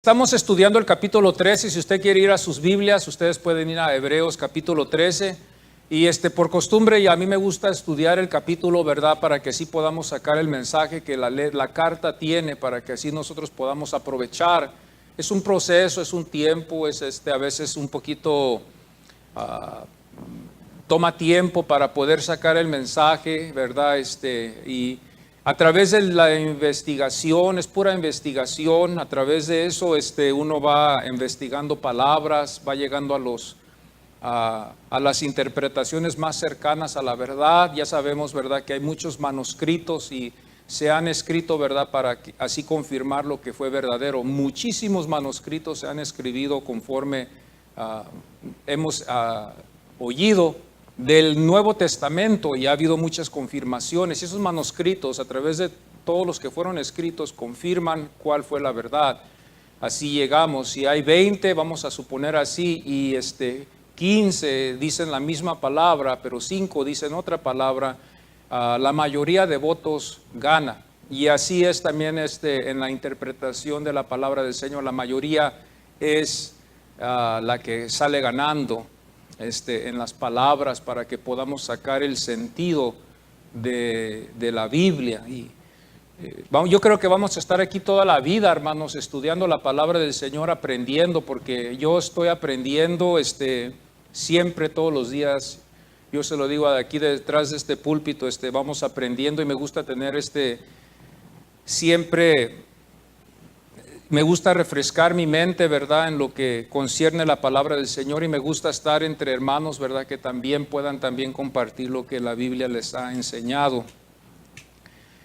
Estamos estudiando el capítulo 13. Si usted quiere ir a sus Biblias, ustedes pueden ir a Hebreos capítulo 13. Y por costumbre, y a mí me gusta estudiar el capítulo, ¿verdad? Para que así podamos sacar el mensaje que la carta tiene, para que así nosotros podamos aprovechar. Es un proceso, es un tiempo, a veces un poquito, toma tiempo para poder sacar el mensaje, ¿verdad? Y a través de la investigación, es pura investigación, a través de eso uno va investigando palabras, va llegando a las interpretaciones más cercanas a la verdad. Ya sabemos, ¿verdad?, que hay muchos manuscritos y se han escrito, ¿verdad?, para así confirmar lo que fue verdadero. Muchísimos manuscritos se han escrito conforme hemos oído del Nuevo Testamento, y ha habido muchas confirmaciones. Y esos manuscritos, a través de todos los que fueron escritos, confirman cuál fue la verdad. Así llegamos. Si hay 20, vamos a suponer así, y 15 dicen la misma palabra, pero 5 dicen otra palabra, la mayoría de votos gana. Y así es también en la interpretación de la palabra del Señor. La mayoría es la que sale ganando en las palabras, para que podamos sacar el sentido de la Biblia. Y yo creo que vamos a estar aquí toda la vida, hermanos, estudiando la palabra del Señor, aprendiendo, porque yo estoy aprendiendo siempre, todos los días. Yo se lo digo de aquí detrás de este púlpito, vamos aprendiendo, y me gusta tener siempre me gusta refrescar mi mente, ¿verdad?, en lo que concierne la palabra del Señor, y me gusta estar entre hermanos, ¿verdad?, que también puedan compartir lo que la Biblia les ha enseñado.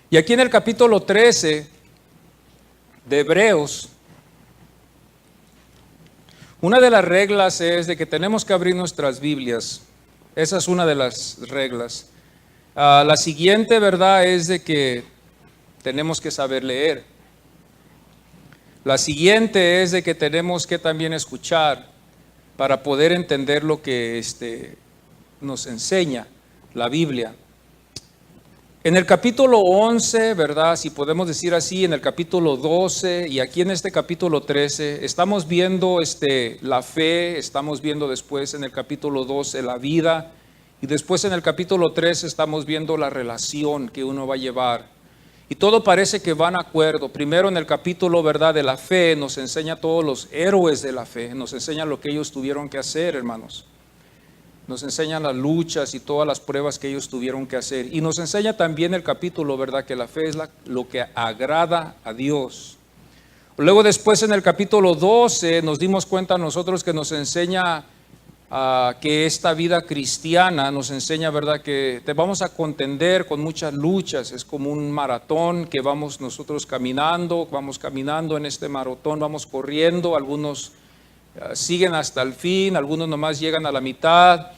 Y aquí en el capítulo 13 de Hebreos, una de las reglas es de que tenemos que abrir nuestras Biblias. Esa es una de las reglas. La siguiente, ¿verdad?, es de que tenemos que saber leer. La siguiente es de que tenemos que también escuchar para poder entender lo que nos enseña la Biblia. En el capítulo 11, ¿verdad?, si podemos decir así, en el capítulo 12 y aquí en este capítulo 13, estamos viendo la fe, estamos viendo después en el capítulo 12 la vida, y después en el capítulo 13 estamos viendo la relación que uno va a llevar. Y todo parece que van a acuerdo. Primero en el capítulo, ¿verdad?, de la fe, nos enseña todos los héroes de la fe, nos enseña lo que ellos tuvieron que hacer, hermanos. Nos enseñan las luchas y todas las pruebas que ellos tuvieron que hacer. Y nos enseña también el capítulo, ¿verdad?, que la fe es lo que agrada a Dios. Luego después en el capítulo 12 nos dimos cuenta nosotros que nos enseña que esta vida cristiana nos enseña, ¿verdad?, que te vamos a contender con muchas luchas. Es como un maratón que vamos nosotros caminando en este maratón, vamos corriendo. Algunos siguen hasta el fin, algunos nomás llegan a la mitad,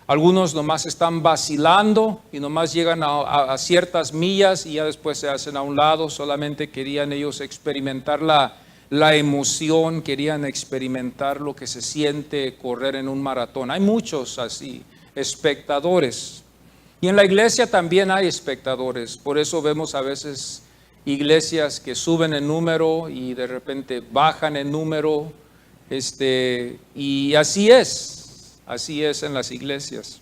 algunos nomás están vacilando y nomás llegan a ciertas millas y ya después se hacen a un lado. Solamente querían ellos experimentar la emoción, querían experimentar lo que se siente correr en un maratón. Hay muchos así, espectadores. Y en la iglesia también hay espectadores. Por eso vemos a veces iglesias que suben en número y de repente bajan en número. Y así es en las iglesias.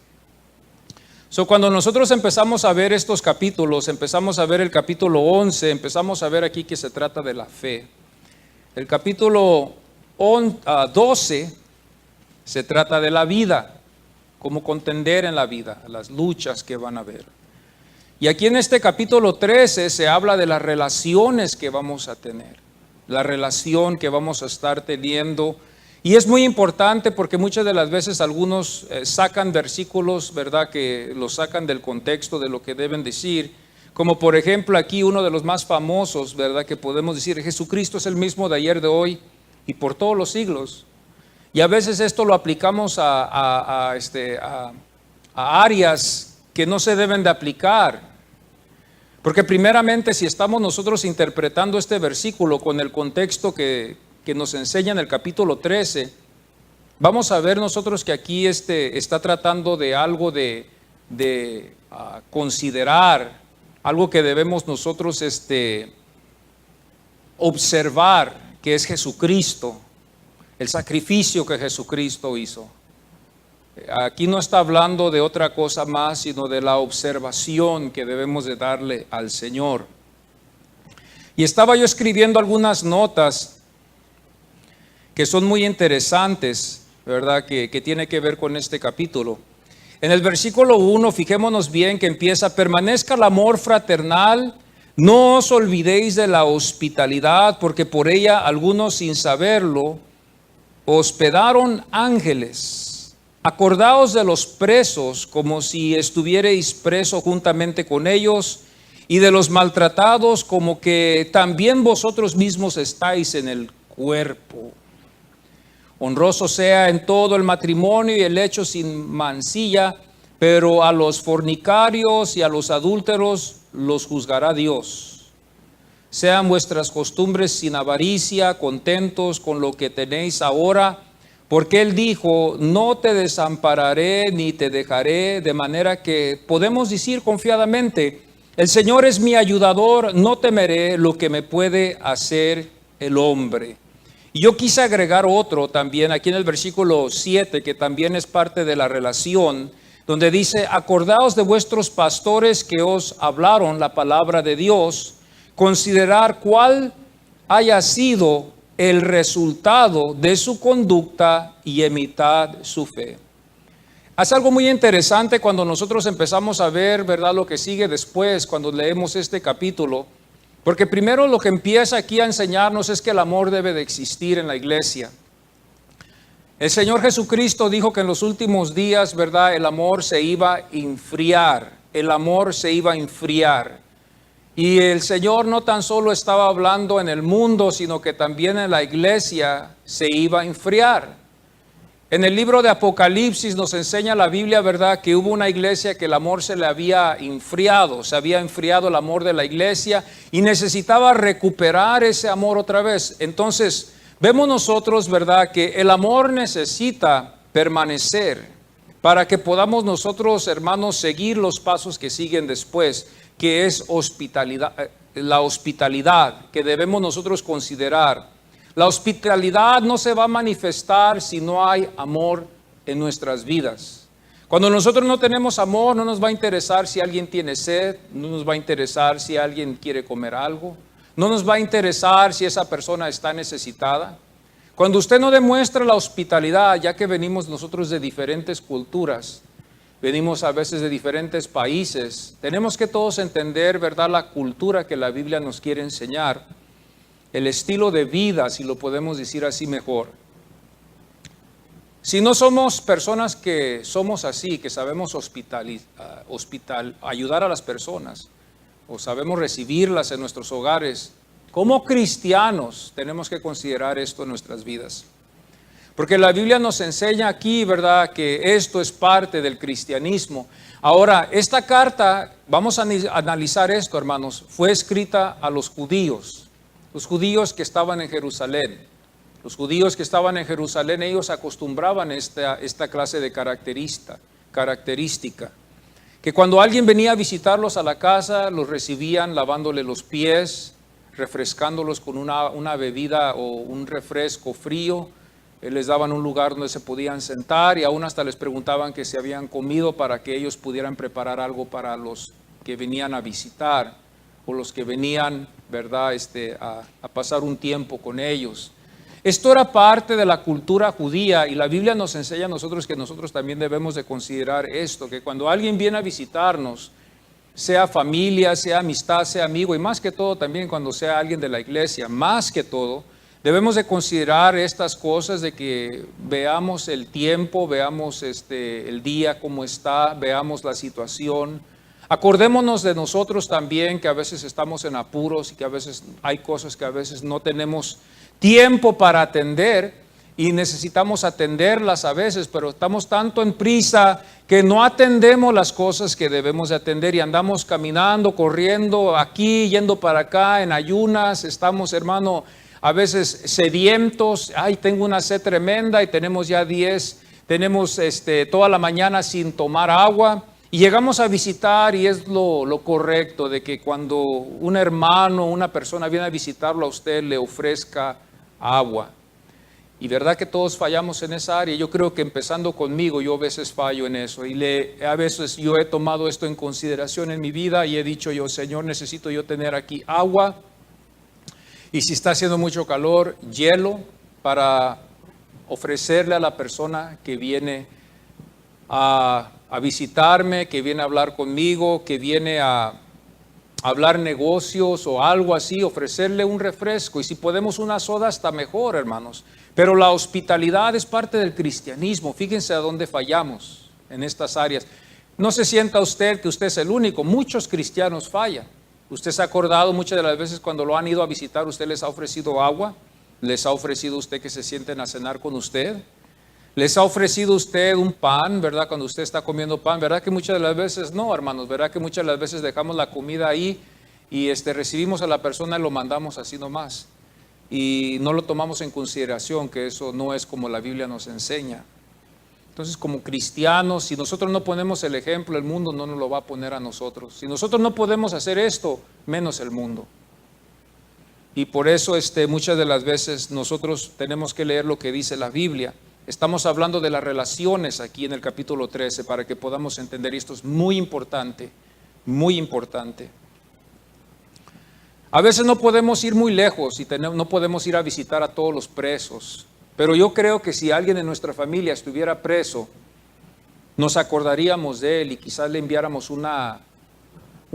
Cuando nosotros empezamos a ver estos capítulos, empezamos a ver el capítulo 11, empezamos a ver aquí que se trata de la fe. El capítulo 12 se trata de la vida, cómo contender en la vida, las luchas que van a haber. Y aquí en este capítulo 13 se habla de las relaciones que vamos a tener, la relación que vamos a estar teniendo. Y es muy importante porque muchas de las veces algunos sacan versículos, ¿verdad?, que los sacan del contexto de lo que deben decir. Como por ejemplo aquí uno de los más famosos, ¿verdad?, que podemos decir: Jesucristo es el mismo de ayer, de hoy y por todos los siglos. Y a veces esto lo aplicamos a áreas que no se deben de aplicar. Porque primeramente, si estamos nosotros interpretando este versículo con el contexto que nos enseña en el capítulo 13, vamos a ver nosotros que aquí está tratando de algo de considerar, algo que debemos nosotros observar, que es Jesucristo, el sacrificio que Jesucristo hizo. Aquí no está hablando de otra cosa más, sino de la observación que debemos de darle al Señor. Y estaba yo escribiendo algunas notas que son muy interesantes, ¿verdad? Que tiene que ver con este capítulo. En el versículo 1, fijémonos bien que empieza: permanezca el amor fraternal, no os olvidéis de la hospitalidad, porque por ella algunos sin saberlo hospedaron ángeles. Acordaos de los presos como si estuvierais preso juntamente con ellos, y de los maltratados como que también vosotros mismos estáis en el cuerpo. Honroso sea en todo el matrimonio y el hecho sin mancilla, pero a los fornicarios y a los adúlteros los juzgará Dios. Sean vuestras costumbres sin avaricia, contentos con lo que tenéis ahora, porque Él dijo: no te desampararé ni te dejaré, de manera que podemos decir confiadamente: el Señor es mi ayudador, no temeré lo que me puede hacer el hombre. Y yo quise agregar otro también aquí en el versículo 7, que también es parte de la relación, donde dice: acordaos de vuestros pastores que os hablaron la palabra de Dios, considerar cuál haya sido el resultado de su conducta y imitad su fe. Es algo muy interesante cuando nosotros empezamos a ver, ¿verdad?, lo que sigue después cuando leemos este capítulo, porque primero lo que empieza aquí a enseñarnos es que el amor debe de existir en la iglesia. El Señor Jesucristo dijo que en los últimos días, ¿verdad?, el amor se iba a enfriar, el amor se iba a enfriar. Y el Señor no tan solo estaba hablando en el mundo, sino que también en la iglesia se iba a enfriar. En el libro de Apocalipsis nos enseña la Biblia, ¿verdad?, que hubo una iglesia que el amor se le había enfriado, se había enfriado el amor de la iglesia y necesitaba recuperar ese amor otra vez. Entonces, vemos nosotros, ¿verdad?, que el amor necesita permanecer para que podamos nosotros, hermanos, seguir los pasos que siguen después, que es hospitalidad, la hospitalidad que debemos nosotros considerar. La hospitalidad no se va a manifestar si no hay amor en nuestras vidas. Cuando nosotros no tenemos amor, no nos va a interesar si alguien tiene sed, no nos va a interesar si alguien quiere comer algo, no nos va a interesar si esa persona está necesitada. Cuando usted no demuestra la hospitalidad, ya que venimos nosotros de diferentes culturas, venimos a veces de diferentes países, tenemos que todos entender, ¿verdad?, la cultura que la Biblia nos quiere enseñar, el estilo de vida, si lo podemos decir así mejor. Si no somos personas que somos así, que sabemos ayudar a las personas, o sabemos recibirlas en nuestros hogares, como cristianos tenemos que considerar esto en nuestras vidas. Porque la Biblia nos enseña aquí, ¿verdad?, que esto es parte del cristianismo. Ahora, esta carta, vamos a analizar esto, hermanos, fue escrita a los judíos que estaban en Jerusalén. Los judíos que estaban en Jerusalén, ellos acostumbraban esta clase de característica. Que cuando alguien venía a visitarlos a la casa, los recibían lavándole los pies, refrescándolos con una bebida o un refresco frío. Les daban un lugar donde se podían sentar y aún hasta les preguntaban que si habían comido para que ellos pudieran preparar algo para los que venían a visitar o los que venían, ¿verdad?, a pasar un tiempo con ellos. Esto era parte de la cultura judía y la Biblia nos enseña a nosotros que nosotros también debemos de considerar esto, que cuando alguien viene a visitarnos, sea familia, sea amistad, sea amigo y más que todo también cuando sea alguien de la iglesia, más que todo, debemos de considerar estas cosas de que veamos el tiempo, veamos el día cómo está, veamos la situación. Acordémonos de nosotros también que a veces estamos en apuros y que a veces hay cosas que a veces no tenemos tiempo para atender y necesitamos atenderlas a veces, pero estamos tanto en prisa que no atendemos las cosas que debemos de atender y andamos caminando, corriendo aquí, yendo para acá, en ayunas, estamos, hermano, a veces sedientos. Ay, tengo una sed tremenda y tenemos ya 10, tenemos toda la mañana sin tomar agua. Y llegamos a visitar y es lo correcto de que cuando un hermano, una persona viene a visitarlo a usted, le ofrezca agua. Y verdad que todos fallamos en esa área. Yo creo que empezando conmigo, yo a veces fallo en eso. A veces yo he tomado esto en consideración en mi vida y he dicho yo, Señor, necesito yo tener aquí agua. Y si está haciendo mucho calor, hielo para ofrecerle a la persona que viene a visitarme, que viene a hablar conmigo, que viene a hablar negocios o algo así, ofrecerle un refresco. Y si podemos una soda, está mejor, hermanos. Pero la hospitalidad es parte del cristianismo. Fíjense a dónde fallamos en estas áreas. No se sienta usted que usted es el único. Muchos cristianos fallan. Usted se ha acordado muchas de las veces cuando lo han ido a visitar, usted les ha ofrecido agua, les ha ofrecido usted que se sienten a cenar con usted, les ha ofrecido usted un pan, ¿verdad? Cuando usted está comiendo pan, ¿verdad? Que muchas de las veces no, hermanos, ¿verdad? Que muchas de las veces dejamos la comida ahí y recibimos a la persona y lo mandamos así nomás. Y no lo tomamos en consideración, que eso no es como la Biblia nos enseña. Entonces, como cristianos, si nosotros no ponemos el ejemplo, el mundo no nos lo va a poner a nosotros. Si nosotros no podemos hacer esto, menos el mundo. Y por eso muchas de las veces nosotros tenemos que leer lo que dice la Biblia. Estamos hablando de las relaciones aquí en el capítulo 13 para que podamos entender, y esto es muy importante, muy importante. A veces no podemos ir muy lejos y no podemos ir a visitar a todos los presos, pero yo creo que si alguien en nuestra familia estuviera preso, nos acordaríamos de él y quizás le enviáramos una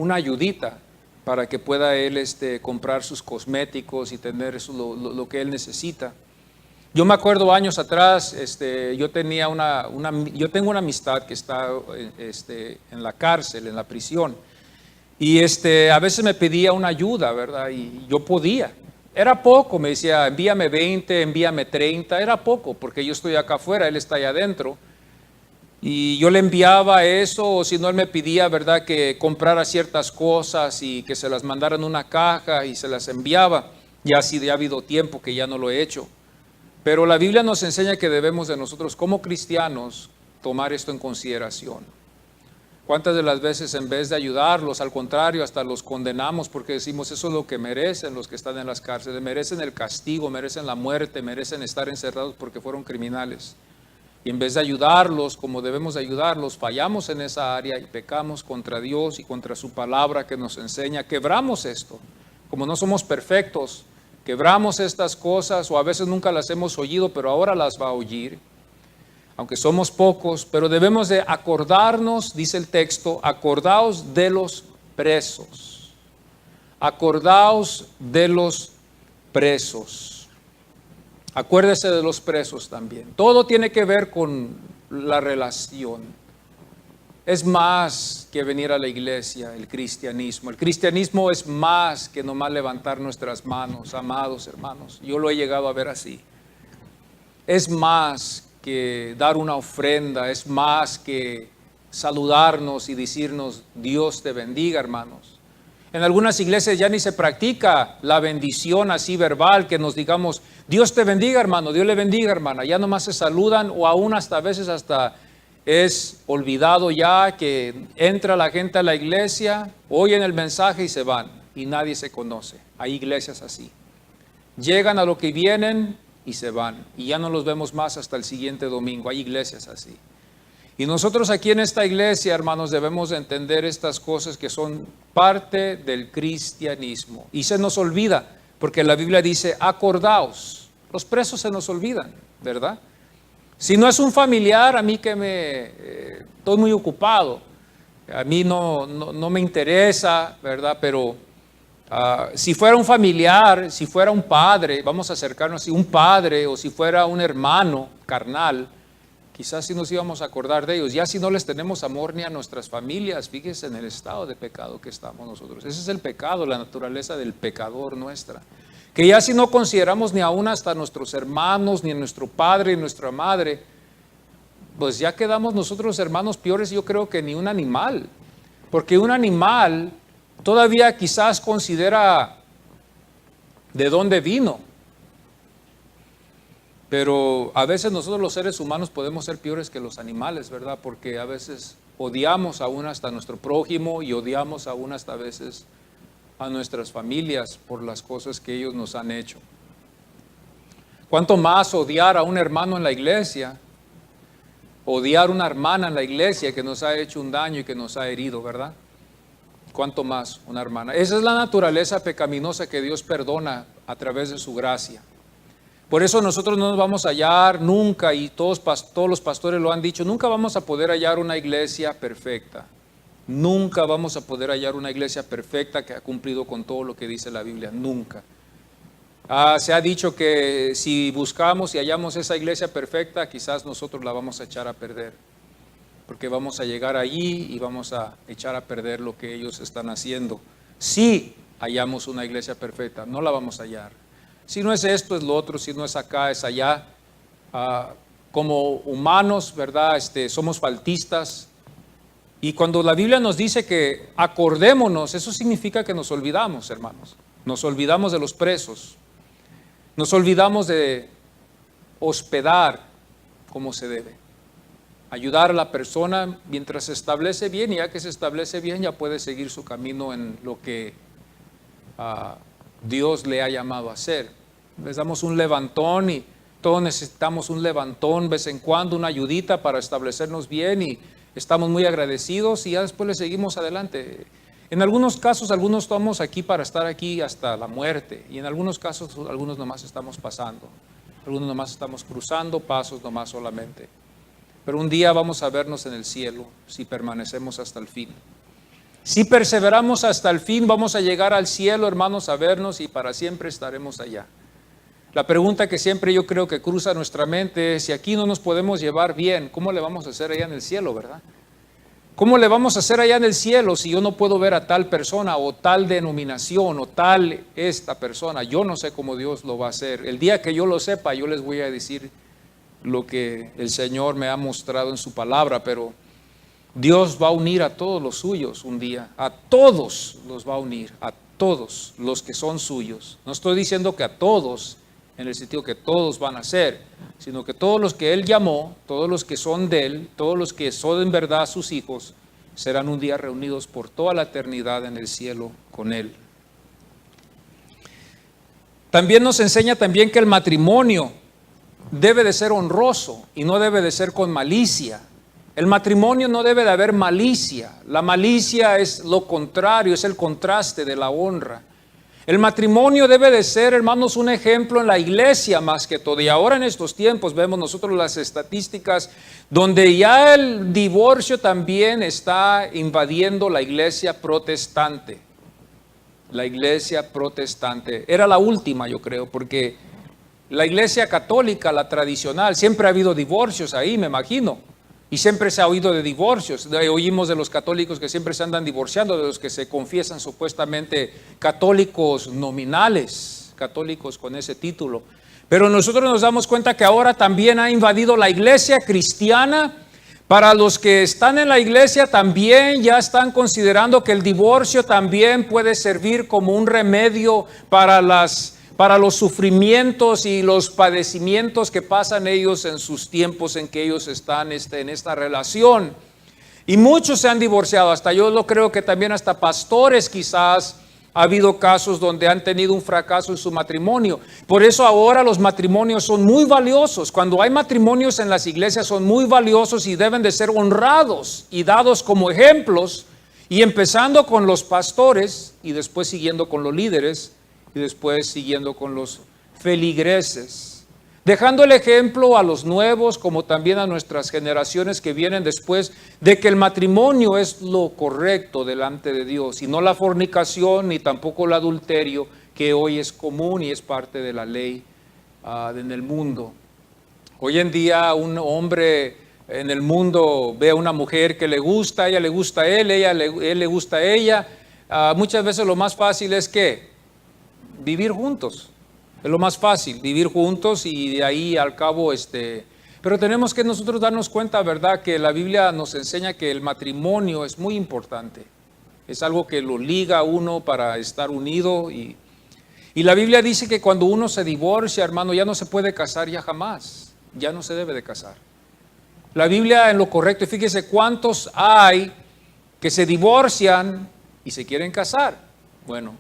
ayudita para que pueda él comprar sus cosméticos y tener eso, lo que él necesita. Yo me acuerdo años atrás, yo tengo una amistad que está en la cárcel, en la prisión. Y a veces me pedía una ayuda, ¿verdad? Y yo podía. Era poco, me decía, envíame 20, envíame 30. Era poco, porque yo estoy acá afuera, él está allá adentro. Y yo le enviaba eso, o si no, él me pedía, ¿verdad?, que comprara ciertas cosas y que se las mandara en una caja y se las enviaba. Ya ha habido tiempo que ya no lo he hecho. Pero la Biblia nos enseña que debemos de nosotros como cristianos tomar esto en consideración. ¿Cuántas de las veces en vez de ayudarlos, al contrario, hasta los condenamos porque decimos eso es lo que merecen los que están en las cárceles? Merecen el castigo, merecen la muerte, merecen estar encerrados porque fueron criminales. Y en vez de ayudarlos como debemos de ayudarlos, fallamos en esa área y pecamos contra Dios y contra su palabra que nos enseña. Quebramos esto. Como no somos perfectos, quebramos estas cosas o a veces nunca las hemos oído, pero ahora las va a oír. Aunque somos pocos, pero debemos de acordarnos, dice el texto, acordaos de los presos. Acordaos de los presos. Acuérdese de los presos también. Todo tiene que ver con la relación. Es más que venir a la iglesia, el cristianismo. El cristianismo es más que nomás levantar nuestras manos, amados hermanos. Yo lo he llegado a ver así. Es más que dar una ofrenda, es más que saludarnos y decirnos Dios te bendiga, hermanos. En algunas iglesias ya ni se practica la bendición así verbal, que nos digamos Dios te bendiga, hermano, Dios le bendiga, hermana. Ya nomás se saludan o aún hasta a veces hasta es olvidado ya que entra la gente a la iglesia, oyen el mensaje y se van y nadie se conoce. Hay iglesias así. Llegan a lo que vienen y se van y ya no los vemos más hasta el siguiente domingo. Hay iglesias así. Y nosotros aquí en esta iglesia, hermanos, debemos entender estas cosas que son parte del cristianismo. Y se nos olvida, porque la Biblia dice, acordaos. Los presos se nos olvidan, ¿verdad? Si no es un familiar, a mí que estoy muy ocupado. A mí no me interesa, ¿verdad? Pero si fuera un familiar, si fuera un padre, vamos a acercarnos así, un padre, o si fuera un hermano carnal, quizás sí nos íbamos a acordar de ellos. Ya si no les tenemos amor ni a nuestras familias, fíjense en el estado de pecado que estamos nosotros. Ese es el pecado, la naturaleza del pecador nuestra. Que ya si no consideramos ni aún hasta nuestros hermanos, ni a nuestro padre, ni nuestra madre, pues ya quedamos nosotros hermanos peores, yo creo, que ni un animal. Porque un animal todavía quizás considera de dónde vino. Pero a veces nosotros los seres humanos podemos ser peores que los animales, ¿verdad? Porque a veces odiamos aún hasta a nuestro prójimo y odiamos aún hasta a veces a nuestras familias por las cosas que ellos nos han hecho. ¿Cuánto más odiar a un hermano en la iglesia? Odiar a una hermana en la iglesia que nos ha hecho un daño y que nos ha herido, ¿verdad? ¿Cuánto más una hermana? Esa es la naturaleza pecaminosa que Dios perdona a través de su gracia. Por eso nosotros no nos vamos a hallar nunca, y todos los pastores lo han dicho, nunca vamos a poder hallar una iglesia perfecta. Nunca vamos a poder hallar una iglesia perfecta que ha cumplido con todo lo que dice la Biblia, nunca. Se ha dicho que si buscamos y hallamos esa iglesia perfecta, quizás nosotros la vamos a echar a perder, porque vamos a llegar allí y vamos a echar a perder lo que ellos están haciendo. Si hallamos una iglesia perfecta, no la vamos a hallar. Si no es esto, es lo otro, si no es acá, es allá. Como humanos, ¿verdad? Somos faltistas. Y cuando la Biblia nos dice que acordémonos, eso significa que nos olvidamos, hermanos. Nos olvidamos de los presos. Nos olvidamos de hospedar como se debe. Ayudar a la persona mientras se establece bien, y ya que se establece bien, ya puede seguir su camino en lo que Dios le ha llamado a hacer. Les damos un levantón, y todos necesitamos un levantón, de vez en cuando, una ayudita para establecernos bien, y estamos muy agradecidos, y ya después le seguimos adelante. En algunos casos, algunos estamos aquí para estar aquí hasta la muerte, y en algunos casos, algunos nomás estamos pasando, algunos nomás estamos cruzando pasos nomás solamente. Pero un día vamos a vernos en el cielo si permanecemos hasta el fin. Si perseveramos hasta el fin, vamos a llegar al cielo, hermanos, a vernos, y para siempre estaremos allá. La pregunta que siempre yo creo que cruza nuestra mente es: si aquí no nos podemos llevar bien, ¿cómo le vamos a hacer allá en el cielo, verdad? ¿Cómo le vamos a hacer allá en el cielo si yo no puedo ver a tal persona o tal denominación o tal esta persona? Yo no sé cómo Dios lo va a hacer. El día que yo lo sepa, yo les voy a decir lo que el Señor me ha mostrado en su palabra, pero Dios va a unir a todos los suyos un día. A todos los va a unir, a todos los que son suyos. No estoy diciendo que a todos, en el sentido que todos van a ser, sino que todos los que Él llamó, todos los que son de Él, todos los que son en verdad sus hijos, serán un día reunidos por toda la eternidad en el cielo con Él. También nos enseña también que el matrimonio debe de ser honroso y no debe de ser con malicia. El matrimonio no debe de haber malicia. La malicia es lo contrario, es el contraste de la honra. El matrimonio debe de ser, hermanos, un ejemplo en la iglesia más que todo. Y ahora en estos tiempos vemos nosotros las estadísticas donde ya el divorcio también está invadiendo la iglesia protestante. La iglesia protestante. Era la última, yo creo, porque la iglesia católica, la tradicional, siempre ha habido divorcios ahí, me imagino. Y siempre se ha oído de divorcios. Oímos de los católicos que siempre se andan divorciando, de los que se confiesan supuestamente católicos nominales, católicos con ese título. Pero nosotros nos damos cuenta que ahora también ha invadido la iglesia cristiana. Para los que están en la iglesia también ya están considerando que el divorcio también puede servir como un remedio para los sufrimientos y los padecimientos que pasan ellos en sus tiempos en que ellos están en esta relación. Y muchos se han divorciado, hasta yo lo creo que también hasta pastores quizás ha habido casos donde han tenido un fracaso en su matrimonio. Por eso ahora los matrimonios son muy valiosos. Cuando hay matrimonios en las iglesias son muy valiosos y deben de ser honrados y dados como ejemplos, y empezando con los pastores y después siguiendo con los líderes, y después siguiendo con los feligreses, dejando el ejemplo a los nuevos como también a nuestras generaciones que vienen después, de que el matrimonio es lo correcto delante de Dios y no la fornicación ni tampoco el adulterio, que hoy es común y es parte de la ley en el mundo. Hoy en día un hombre en el mundo ve a una mujer que le gusta, ella le gusta a él, él le gusta a ella. Muchas veces lo más fácil es que vivir juntos, es lo más fácil, vivir juntos, y de ahí al cabo pero tenemos que nosotros darnos cuenta, ¿verdad?, que la Biblia nos enseña que el matrimonio es muy importante, es algo que lo liga a uno para estar unido, y la Biblia dice que cuando uno se divorcia, hermano, ya no se puede casar ya jamás, ya no se debe de casar. La Biblia en lo correcto, fíjese cuántos hay que se divorcian y se quieren casar. Bueno,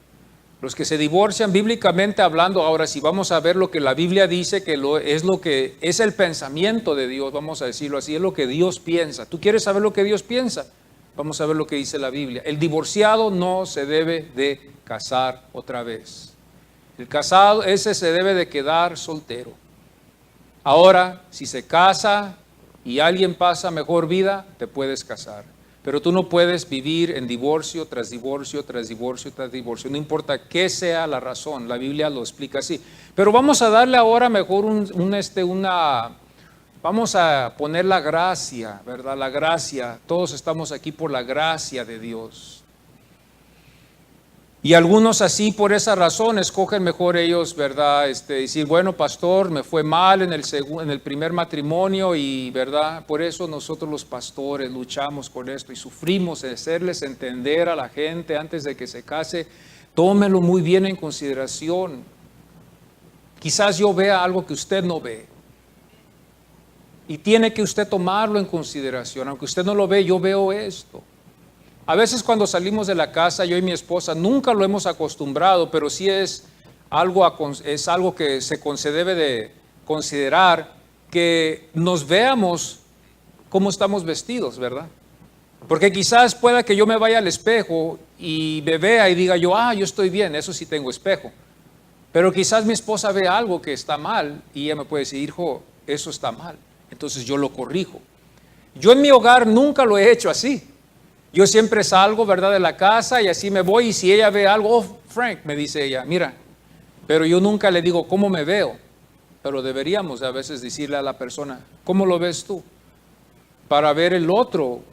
Los que se divorcian bíblicamente hablando, ahora si vamos a ver lo que la Biblia dice, que es lo que es el pensamiento de Dios, vamos a decirlo así, es lo que Dios piensa. ¿Tú quieres saber lo que Dios piensa? Vamos a ver lo que dice la Biblia. El divorciado no se debe de casar otra vez. El casado, ese se debe de quedar soltero. Ahora, si se casa y alguien pasa mejor vida, te puedes casar. Pero tú no puedes vivir en divorcio tras divorcio, tras divorcio, tras divorcio. No importa qué sea la razón, la Biblia lo explica así. Pero vamos a darle ahora mejor vamos a poner la gracia, ¿verdad? La gracia. Todos estamos aquí por la gracia de Dios. Y algunos así por esa razón escogen mejor ellos, ¿verdad? Decir, bueno, pastor, me fue mal en el primer matrimonio y, ¿verdad? Por eso nosotros los pastores luchamos con esto y sufrimos de hacerles entender a la gente antes de que se case, tómelo muy bien en consideración. Quizás yo vea algo que usted no ve. Y tiene que usted tomarlo en consideración. Aunque usted no lo ve, yo veo esto. A veces cuando salimos de la casa, yo y mi esposa nunca lo hemos acostumbrado, pero sí es algo que se debe de considerar, que nos veamos cómo estamos vestidos, ¿verdad? Porque quizás pueda que yo me vaya al espejo y me vea y diga yo estoy bien, eso sí tengo espejo. Pero quizás mi esposa vea algo que está mal y ella me puede decir, hijo, eso está mal. Entonces yo lo corrijo. Yo en mi hogar nunca lo he hecho así. Yo siempre salgo, ¿verdad?, de la casa y así me voy, y si ella ve algo, Frank, me dice ella, mira, pero yo nunca le digo cómo me veo, pero deberíamos a veces decirle a la persona, ¿cómo lo ves tú? Para ver el otro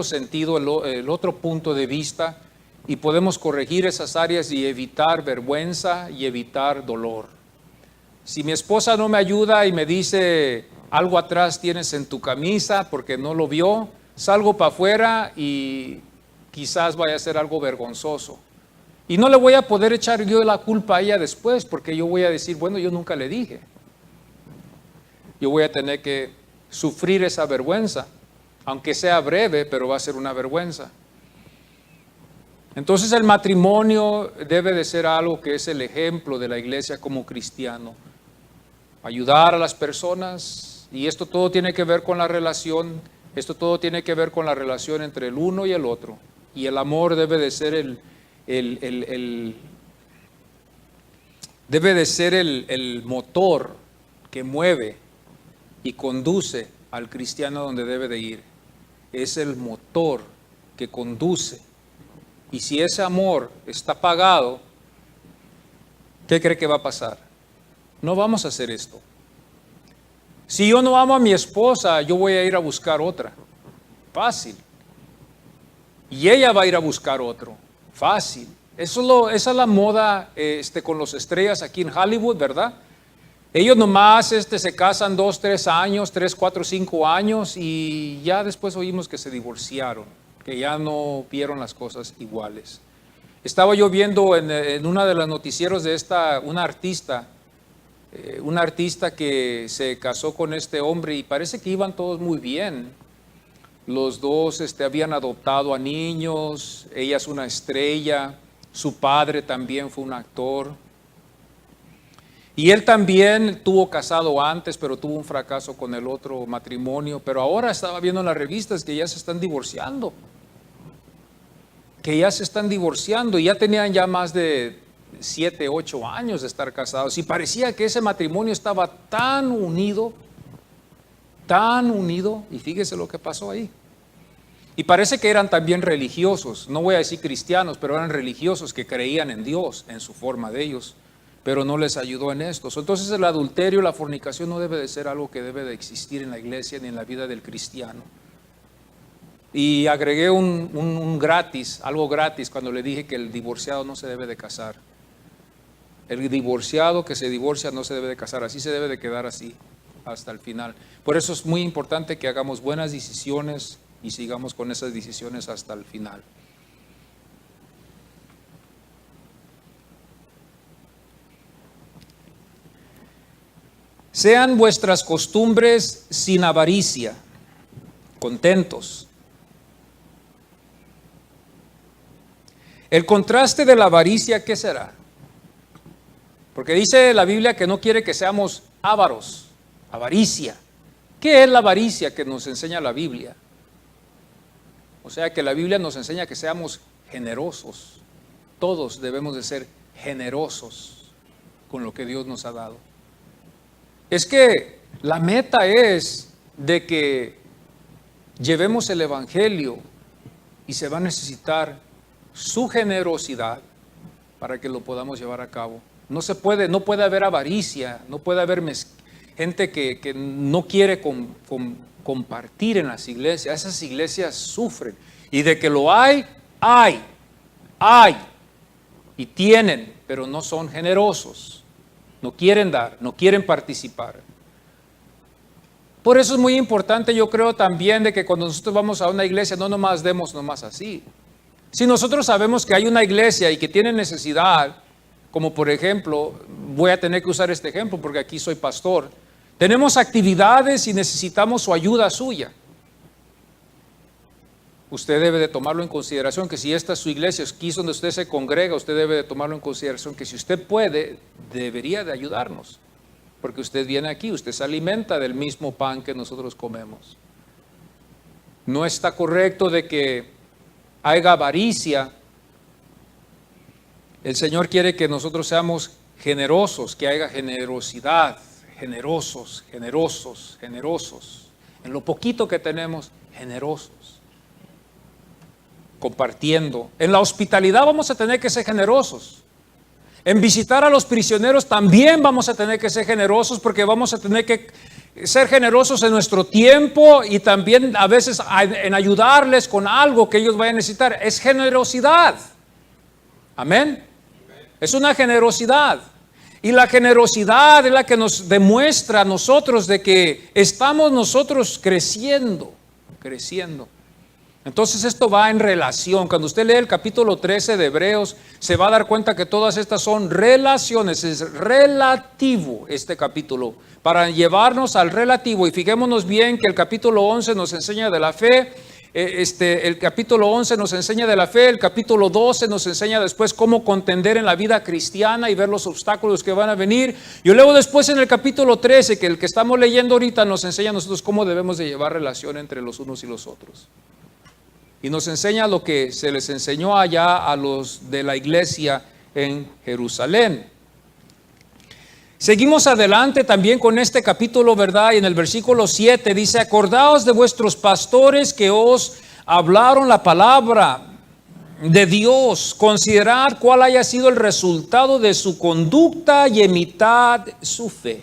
sentido, el otro punto de vista, y podemos corregir esas áreas y evitar vergüenza y evitar dolor. Si mi esposa no me ayuda y me dice, algo atrás tienes en tu camisa porque no lo vio, salgo para afuera y quizás vaya a ser algo vergonzoso. Y no le voy a poder echar yo la culpa a ella después, porque yo voy a decir, bueno, yo nunca le dije. Yo voy a tener que sufrir esa vergüenza, aunque sea breve, pero va a ser una vergüenza. Entonces el matrimonio debe de ser algo que es el ejemplo de la iglesia como cristiano. Ayudar a las personas, y esto todo tiene que ver con la relación. Esto todo tiene que ver con la relación entre el uno y el otro. Y el amor debe de ser el motor que mueve y conduce al cristiano donde debe de ir. Es el motor que conduce. Y si ese amor está apagado, ¿qué cree que va a pasar? No vamos a hacer esto. Si yo no amo a mi esposa, yo voy a ir a buscar otra. Fácil. Y ella va a ir a buscar otro. Fácil. Esa es la moda con los estrellas aquí en Hollywood, ¿verdad? Ellos nomás se casan 2, 3 años, 3, 4, 5 años y ya después oímos que se divorciaron, que ya no vieron las cosas iguales. Estaba yo viendo en una de los noticieros de una artista que se casó con este hombre y parece que iban todos muy bien. Los dos habían adoptado a niños, ella es una estrella, su padre también fue un actor. Y él también tuvo casado antes, pero tuvo un fracaso con el otro matrimonio. Pero ahora estaba viendo en las revistas que ya se están divorciando. Que ya se están divorciando y ya tenían ya más de 7, 8 años de estar casados. Y parecía que ese matrimonio estaba tan unido, y fíjese lo que pasó ahí. Y parece que eran también religiosos, no voy a decir cristianos, pero eran religiosos que creían en Dios, en su forma de ellos, pero no les ayudó en esto. Entonces el adulterio, la fornicación no debe de ser algo que debe de existir en la iglesia ni en la vida del cristiano. Y agregué algo gratis cuando le dije que el divorciado no se debe de casar. El divorciado que se divorcia no se debe de casar, así se debe de quedar así hasta el final. Por eso es muy importante que hagamos buenas decisiones y sigamos con esas decisiones hasta el final. Sean vuestras costumbres sin avaricia, contentos. El contraste de la avaricia, ¿qué será? Porque dice la Biblia que no quiere que seamos ávaros, avaricia. ¿Qué es la avaricia que nos enseña la Biblia? O sea que la Biblia nos enseña que seamos generosos. Todos debemos de ser generosos con lo que Dios nos ha dado. Es que la meta es de que llevemos el Evangelio y se va a necesitar su generosidad para que lo podamos llevar a cabo. No puede haber avaricia, no puede haber gente que no quiere compartir en las iglesias. Esas iglesias sufren. Y de que lo hay y tienen, pero no son generosos. No quieren dar, no quieren participar. Por eso es muy importante, yo creo también, de que cuando nosotros vamos a una iglesia, no nomás demos nomás así. Si nosotros sabemos que hay una iglesia y que tiene necesidad, como por ejemplo, voy a tener que usar este ejemplo porque aquí soy pastor, tenemos actividades y necesitamos su ayuda suya. Usted debe de tomarlo en consideración, que si esta es su iglesia, aquí es donde usted se congrega, usted debe de tomarlo en consideración, que si usted puede, debería de ayudarnos. Porque usted viene aquí, usted se alimenta del mismo pan que nosotros comemos. No está correcto de que haya avaricia. El Señor quiere que nosotros seamos generosos, que haya generosidad, generosos. En lo poquito que tenemos, generosos. Compartiendo. En la hospitalidad vamos a tener que ser generosos. En visitar a los prisioneros también vamos a tener que ser generosos, porque vamos a tener que ser generosos en nuestro tiempo y también a veces en ayudarles con algo que ellos vayan a necesitar. Es generosidad. Amén. Es una generosidad. Y la generosidad es la que nos demuestra a nosotros de que estamos nosotros creciendo. Entonces esto va en relación. Cuando usted lee el capítulo 13 de Hebreos, se va a dar cuenta que todas estas son relaciones. Es relativo este capítulo, para llevarnos al relativo. Y fijémonos bien que el capítulo 11 nos enseña de la fe. El capítulo 11 nos enseña de la fe. El capítulo 12 nos enseña después cómo contender en la vida cristiana y ver los obstáculos que van a venir. Y luego después en el capítulo 13, que el que estamos leyendo ahorita, nos enseña a nosotros cómo debemos de llevar relación entre los unos y los otros. Y nos enseña lo que se les enseñó allá a los de la iglesia en Jerusalén. Seguimos adelante también con este capítulo, ¿verdad? Y en el versículo 7 dice: acordaos de vuestros pastores que os hablaron la palabra de Dios. Considerad cuál haya sido el resultado de su conducta y imitad su fe.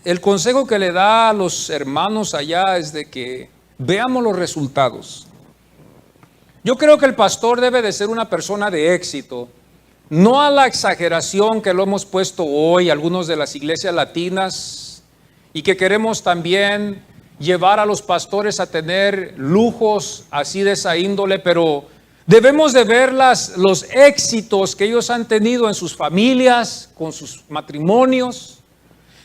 El consejo que le da a los hermanos allá es de que veamos los resultados. Yo creo que el pastor debe de ser una persona de éxito, no a la exageración que lo hemos puesto hoy algunos de las iglesias latinas, y que queremos también llevar a los pastores a tener lujos así de esa índole, pero debemos de ver los éxitos que ellos han tenido en sus familias, con sus matrimonios.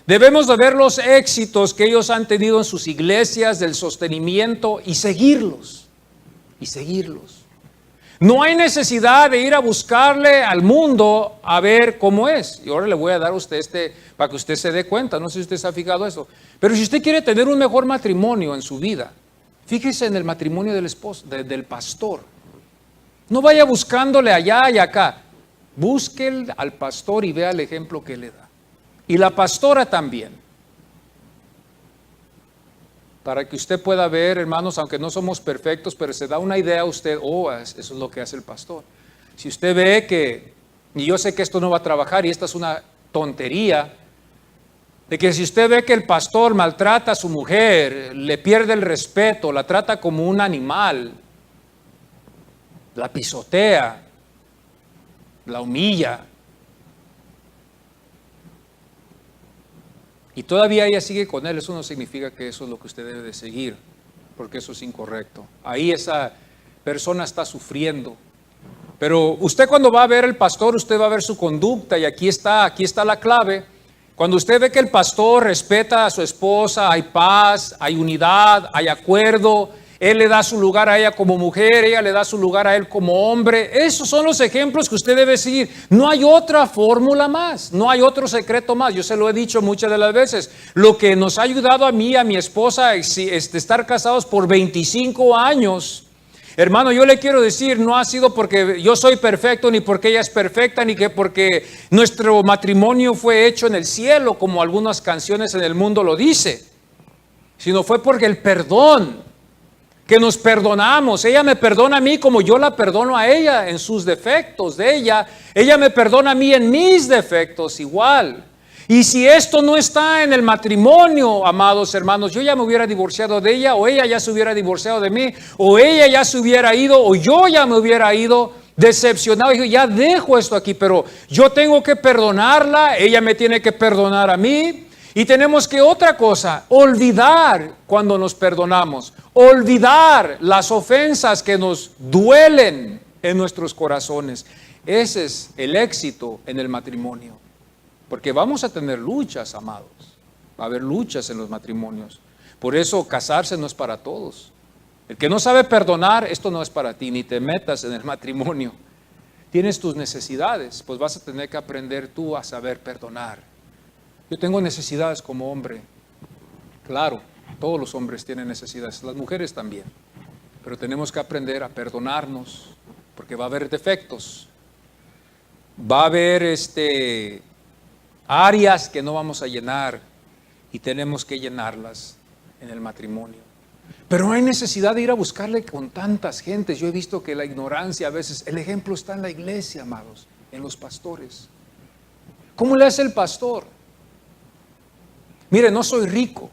Debemos de ver los éxitos que ellos han tenido en sus iglesias, del sostenimiento, y seguirlos. No hay necesidad de ir a buscarle al mundo a ver cómo es. Y ahora le voy a dar a usted para que usted se dé cuenta. No sé si usted se ha fijado eso. Pero si usted quiere tener un mejor matrimonio en su vida, fíjese en el matrimonio del pastor. No vaya buscándole allá y acá. Busque al pastor y vea el ejemplo que le da. Y la pastora también. Para que usted pueda ver, hermanos, aunque no somos perfectos, pero se da una idea a usted, eso es lo que hace el pastor. Si usted ve que, y yo sé que esto no va a trabajar y esta es una tontería, de que si usted ve que el pastor maltrata a su mujer, le pierde el respeto, la trata como un animal, la pisotea, la humilla, y todavía ella sigue con él, eso no significa que eso es lo que usted debe de seguir, porque eso es incorrecto. Ahí esa persona está sufriendo. Pero usted cuando va a ver al pastor, usted va a ver su conducta, y aquí está la clave. Cuando usted ve que el pastor respeta a su esposa, hay paz, hay unidad, hay acuerdo, Él le da su lugar a ella como mujer, ella le da su lugar a él como hombre. Esos son los ejemplos que usted debe seguir. No hay otra fórmula más, no hay otro secreto más. Yo se lo he dicho muchas de las veces. Lo que nos ha ayudado a mí, a mi esposa, estar casados por 25 años. Hermano, yo le quiero decir, no ha sido porque yo soy perfecto, ni porque ella es perfecta, ni que porque nuestro matrimonio fue hecho en el cielo, como algunas canciones en el mundo lo dice, sino fue porque el perdón, que nos perdonamos. Ella me perdona a mí como yo la perdono a ella en sus defectos de ella. Ella me perdona a mí en mis defectos igual. Y si esto no está en el matrimonio, amados hermanos, yo ya me hubiera divorciado de ella, o ella ya se hubiera divorciado de mí, o ella ya se hubiera ido, o yo ya me hubiera ido decepcionado. Y ya dejo esto aquí, pero yo tengo que perdonarla, ella me tiene que perdonar a mí. Y tenemos que otra cosa, olvidar cuando nos perdonamos, olvidar las ofensas que nos duelen en nuestros corazones. Ese es el éxito en el matrimonio, porque vamos a tener luchas, amados, va a haber luchas en los matrimonios. Por eso casarse no es para todos. El que no sabe perdonar, esto no es para ti, ni te metas en el matrimonio. Tienes tus necesidades, pues vas a tener que aprender tú a saber perdonar. Yo tengo necesidades como hombre. Claro, todos los hombres tienen necesidades, las mujeres también. Pero tenemos que aprender a perdonarnos, porque va a haber defectos. Va a haber áreas que no vamos a llenar y tenemos que llenarlas en el matrimonio. Pero no hay necesidad de ir a buscarle con tantas gentes. Yo he visto que la ignorancia a veces, el ejemplo está en la iglesia, amados, en los pastores. ¿Cómo le hace el pastor? Mire, no soy rico,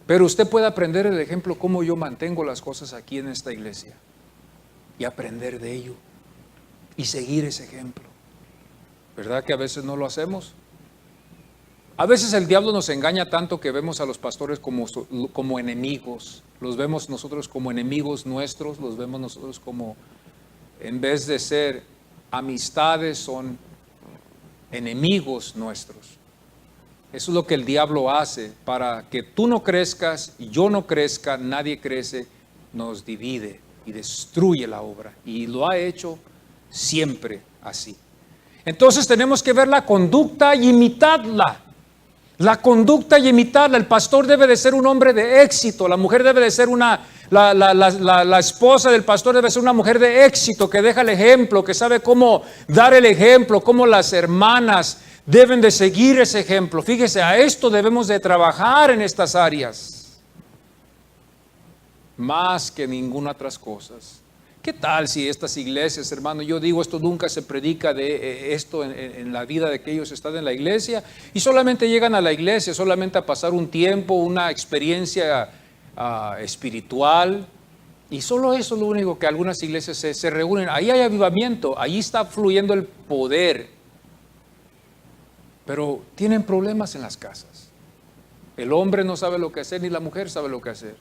pero usted puede aprender el ejemplo cómo yo mantengo las cosas aquí en esta iglesia y aprender de ello y seguir ese ejemplo. ¿Verdad que a veces no lo hacemos? A veces el diablo nos engaña tanto que vemos a los pastores como enemigos. Los vemos nosotros como enemigos nuestros, los vemos nosotros como, en vez de ser amistades, son enemigos nuestros. Eso es lo que el diablo hace para que tú no crezcas y yo no crezca, nadie crece, nos divide y destruye la obra. Y lo ha hecho siempre así. Entonces tenemos que ver la conducta y imitarla. La conducta y imitarla. El pastor debe de ser un hombre de éxito. La mujer debe de ser la esposa del pastor debe ser una mujer de éxito, que deja el ejemplo, que sabe cómo dar el ejemplo, cómo las hermanas deben de seguir ese ejemplo. Fíjese, a esto debemos de trabajar en estas áreas, más que ninguna otras cosas. ¿Qué tal si estas iglesias, hermano, yo digo, esto nunca se predica de esto en la vida de que ellos están en la iglesia y solamente llegan a la iglesia, solamente a pasar un tiempo, una experiencia espiritual, y solo eso es lo único que algunas iglesias se reúnen? Ahí hay avivamiento, ahí está fluyendo el poder. Pero tienen problemas en las casas. El hombre no sabe lo que hacer, ni la mujer sabe lo que hacer.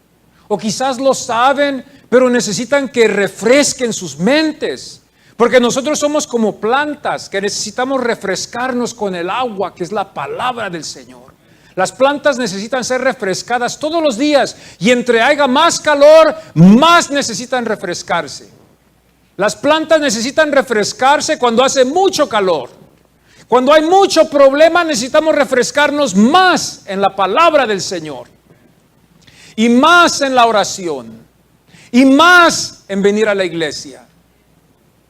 O quizás lo saben, pero necesitan que refresquen sus mentes. Porque nosotros somos como plantas que necesitamos refrescarnos con el agua, que es la palabra del Señor. Las plantas necesitan ser refrescadas todos los días. Y entre haya más calor, más necesitan refrescarse. Las plantas necesitan refrescarse cuando hace mucho calor. Cuando hay mucho problema, necesitamos refrescarnos más en la palabra del Señor, y más en la oración, y más en venir a la iglesia.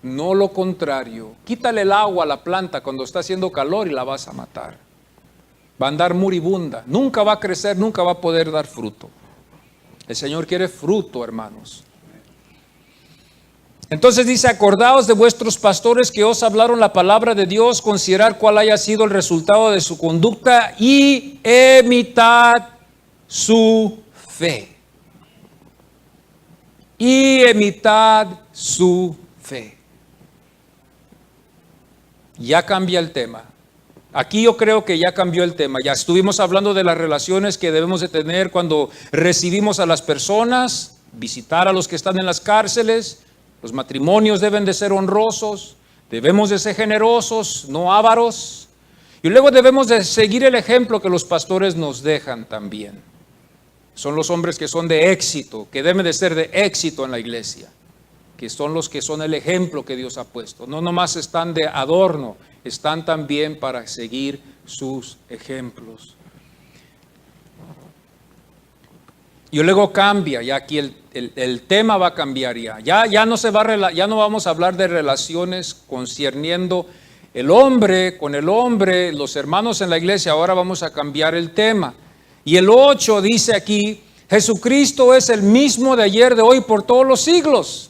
No lo contrario. Quítale el agua a la planta cuando está haciendo calor y la vas a matar. Va a andar moribunda, nunca va a crecer, nunca va a poder dar fruto. El Señor quiere fruto, hermanos. Entonces dice: acordaos de vuestros pastores que os hablaron la palabra de Dios, considerad cuál haya sido el resultado de su conducta y imitad su fe. Y imitad su fe. Ya cambia el tema. Aquí yo creo que ya cambió el tema. Ya estuvimos hablando de las relaciones que debemos de tener cuando recibimos a las personas, visitar a los que están en las cárceles. Los matrimonios deben de ser honrosos, debemos de ser generosos, no ávaros. Y luego debemos de seguir el ejemplo que los pastores nos dejan también. Son los hombres que son de éxito, que deben de ser de éxito en la iglesia, que son los que son el ejemplo que Dios ha puesto. No nomás están de adorno, están también para seguir sus ejemplos. Y luego cambia, ya aquí el tema va a cambiar ya no vamos a hablar de relaciones concerniendo el hombre con el hombre, los hermanos en la iglesia. Ahora vamos a cambiar el tema. Y el 8 dice aquí, Jesucristo es el mismo de ayer, de hoy, por todos los siglos.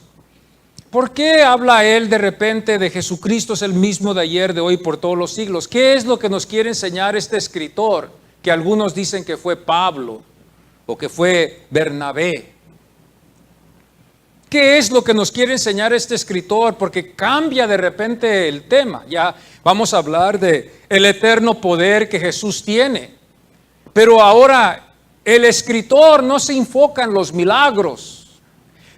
¿Por qué habla él de repente de Jesucristo es el mismo de ayer, de hoy, por todos los siglos? ¿Qué es lo que nos quiere enseñar este escritor? Que algunos dicen que fue Pablo o que fue Bernabé. ¿Qué es lo que nos quiere enseñar este escritor? Porque cambia de repente el tema. Ya vamos a hablar de el eterno poder que Jesús tiene. Pero ahora el escritor no se enfoca en los milagros,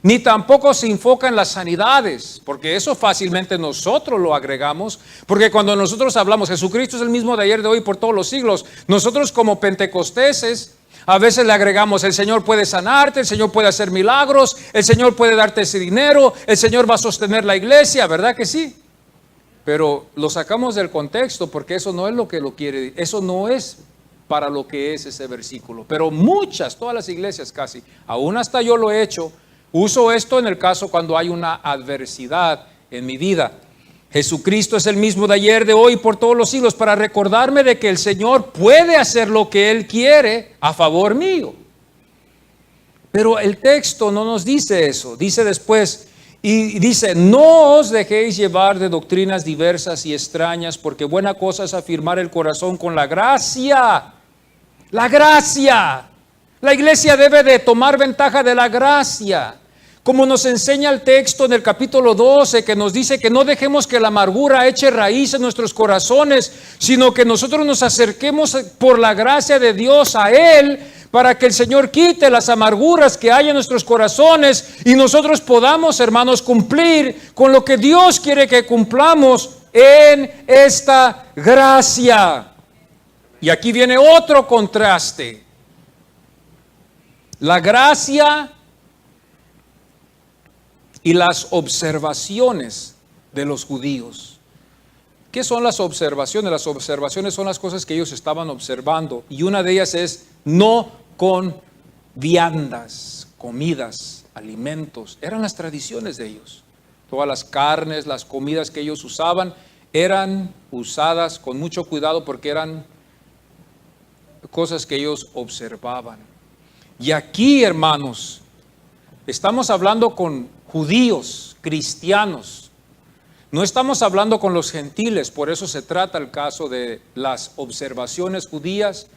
ni tampoco se enfoca en las sanidades, porque eso fácilmente nosotros lo agregamos, porque cuando nosotros hablamos Jesucristo es el mismo de ayer, de hoy, por todos los siglos, nosotros como pentecosteses a veces le agregamos el Señor puede sanarte, el Señor puede hacer milagros, el Señor puede darte ese dinero, el Señor va a sostener la iglesia, ¿verdad que sí? Pero lo sacamos del contexto porque eso no es lo que lo quiere, eso no es para lo que es ese versículo. Pero todas las iglesias casi, aún hasta yo lo he hecho, uso esto en el caso cuando hay una adversidad en mi vida. Jesucristo es el mismo de ayer, de hoy, por todos los siglos, para recordarme de que el Señor puede hacer lo que Él quiere a favor mío. Pero el texto no nos dice eso. Dice después, y dice, no os dejéis llevar de doctrinas diversas y extrañas, porque buena cosa es afirmar el corazón con la gracia. La gracia. La iglesia debe de tomar ventaja de la gracia. Como nos enseña el texto en el capítulo 12, que nos dice que no dejemos que la amargura eche raíz en nuestros corazones, sino que nosotros nos acerquemos por la gracia de Dios a Él, para que el Señor quite las amarguras que hay en nuestros corazones y nosotros podamos, hermanos, cumplir con lo que Dios quiere que cumplamos en esta gracia. Y aquí viene otro contraste. La gracia y las observaciones de los judíos. ¿Qué son las observaciones? Las observaciones son las cosas que ellos estaban observando, y una de ellas es no con viandas, comidas, alimentos. Eran las tradiciones de ellos. Todas las carnes, las comidas que ellos usaban eran usadas con mucho cuidado porque eran cosas que ellos observaban. Y aquí, hermanos, estamos hablando con judíos, cristianos. No estamos hablando con los gentiles, por eso se trata el caso de las observaciones judías.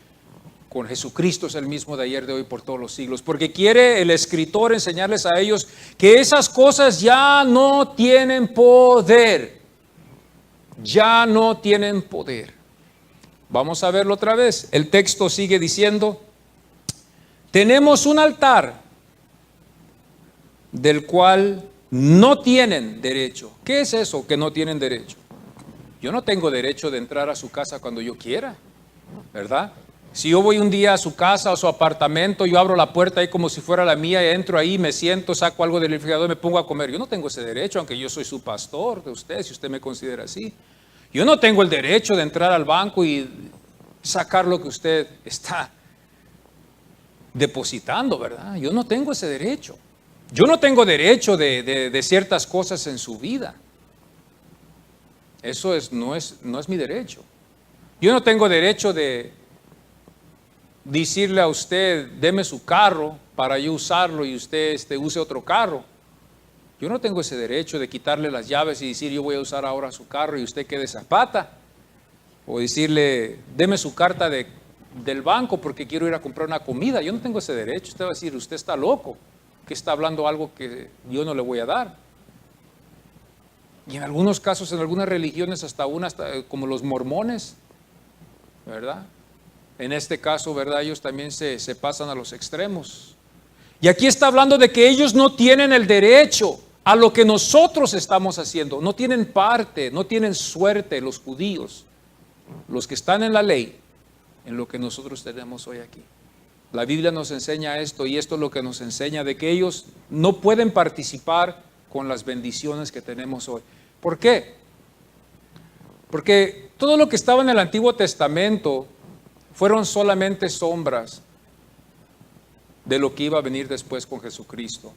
Con Jesucristo es el mismo de ayer, de hoy, por todos los siglos. Porque quiere el escritor enseñarles a ellos que esas cosas ya no tienen poder. Ya no tienen poder. Vamos a verlo otra vez. El texto sigue diciendo, tenemos un altar del cual no tienen derecho. ¿Qué es eso que no tienen derecho? Yo no tengo derecho de entrar a su casa cuando yo quiera, ¿verdad? Si yo voy un día a su casa o su apartamento, yo abro la puerta ahí como si fuera la mía, y entro ahí, me siento, saco algo del refrigerador y me pongo a comer. Yo no tengo ese derecho, aunque yo soy su pastor de usted, si usted me considera así. Yo no tengo el derecho de entrar al banco y sacar lo que usted está depositando, ¿verdad? Yo no tengo ese derecho. Yo no tengo derecho de ciertas cosas en su vida. Eso no es mi derecho. Yo no tengo derecho de decirle a usted, deme su carro para yo usarlo y usted use otro carro. Yo no tengo ese derecho de quitarle las llaves y decir, yo voy a usar ahora su carro y usted quede zapata. O decirle, deme su carta del banco porque quiero ir a comprar una comida. Yo no tengo ese derecho. Usted va a decir, usted está loco, que está hablando algo que yo no le voy a dar. Y en algunos casos, en algunas religiones, hasta como los mormones, ¿verdad? En este caso, ¿verdad? Ellos también se pasan a los extremos. Y aquí está hablando de que ellos no tienen el derecho a lo que nosotros estamos haciendo. No tienen parte, no tienen suerte los judíos, los que están en la ley, en lo que nosotros tenemos hoy aquí. La Biblia nos enseña esto y esto es lo que nos enseña de que ellos no pueden participar con las bendiciones que tenemos hoy. ¿Por qué? Porque todo lo que estaba en el Antiguo Testamento fueron solamente sombras de lo que iba a venir después con Jesucristo.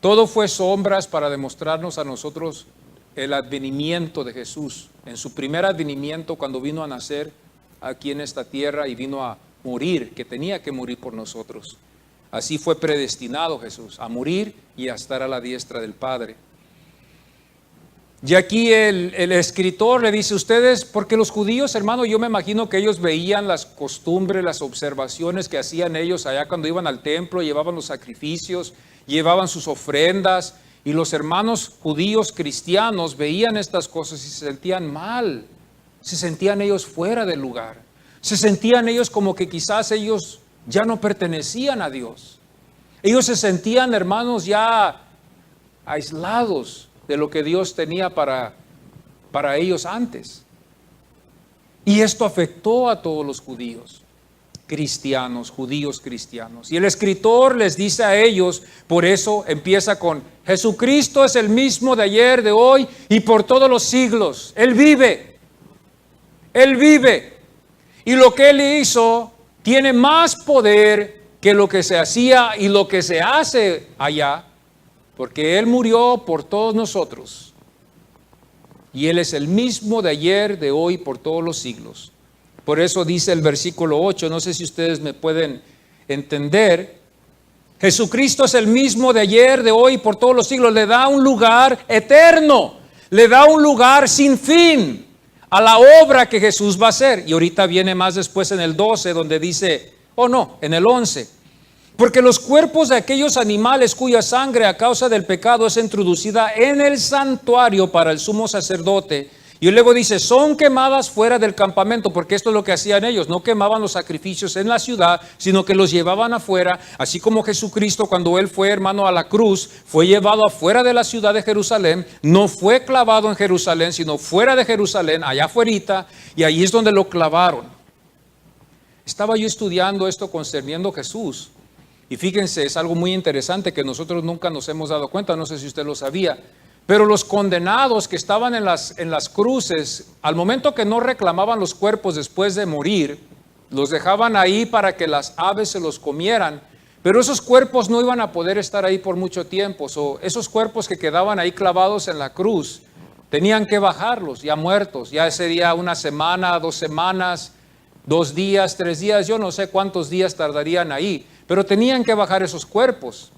Todo fue sombras para demostrarnos a nosotros el advenimiento de Jesús. En su primer advenimiento, cuando vino a nacer aquí en esta tierra y vino a morir, que tenía que morir por nosotros. Así fue predestinado Jesús, a morir y a estar a la diestra del Padre. Y aquí el escritor le dice a ustedes, porque los judíos, hermano, yo me imagino que ellos veían las costumbres, las observaciones que hacían ellos allá cuando iban al templo, llevaban los sacrificios, llevaban sus ofrendas, y los hermanos judíos cristianos veían estas cosas y se sentían mal, se sentían ellos fuera del lugar, se sentían ellos como que quizás ellos ya no pertenecían a Dios. Ellos se sentían, hermanos, ya aislados de lo que Dios tenía para ellos antes. Y esto afectó a todos los judíos cristianos. Y el escritor les dice a ellos, por eso empieza con: Jesucristo es el mismo de ayer, de hoy y por todos los siglos. Él vive. Y lo que Él hizo tiene más poder que lo que se hacía y lo que se hace allá, porque Él murió por todos nosotros. Y Él es el mismo de ayer, de hoy, por todos los siglos. Por eso dice el versículo 8, no sé si ustedes me pueden entender. Jesucristo es el mismo de ayer, de hoy, por todos los siglos. Le da un lugar eterno, le da un lugar sin fin a la obra que Jesús va a hacer. Y ahorita viene más después en el 12, donde dice, en el 11. Porque los cuerpos de aquellos animales cuya sangre a causa del pecado es introducida en el santuario para el sumo sacerdote, y luego dice, son quemadas fuera del campamento, porque esto es lo que hacían ellos, no quemaban los sacrificios en la ciudad, sino que los llevaban afuera, así como Jesucristo cuando Él fue, hermano, a la cruz, fue llevado afuera de la ciudad de Jerusalén, no fue clavado en Jerusalén, sino fuera de Jerusalén, allá afuerita, y ahí es donde lo clavaron. Estaba yo estudiando esto concerniendo a Jesús, y fíjense, es algo muy interesante que nosotros nunca nos hemos dado cuenta, no sé si usted lo sabía, pero los condenados que estaban en las cruces, al momento que no reclamaban los cuerpos después de morir, los dejaban ahí para que las aves se los comieran, pero esos cuerpos no iban a poder estar ahí por mucho tiempo. Esos cuerpos que quedaban ahí clavados en la cruz, tenían que bajarlos ya muertos, ya sería una semana, 2 semanas, 2 días, 3 días, yo no sé cuántos días tardarían ahí, pero tenían que bajar esos cuerpos.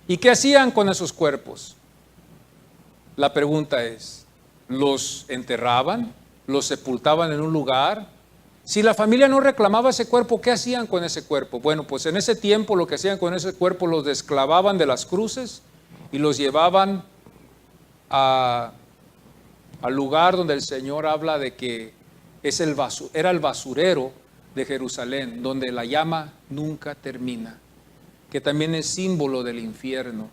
¿Y qué hacían con esos cuerpos? La pregunta es, ¿los enterraban? ¿Los sepultaban en un lugar? Si la familia no reclamaba ese cuerpo, ¿qué hacían con ese cuerpo? Bueno, pues en ese tiempo lo que hacían con ese cuerpo, los desclavaban de las cruces y los llevaban al lugar donde el Señor habla de que era el basurero de Jerusalén, donde la llama nunca termina, que también es símbolo del infierno.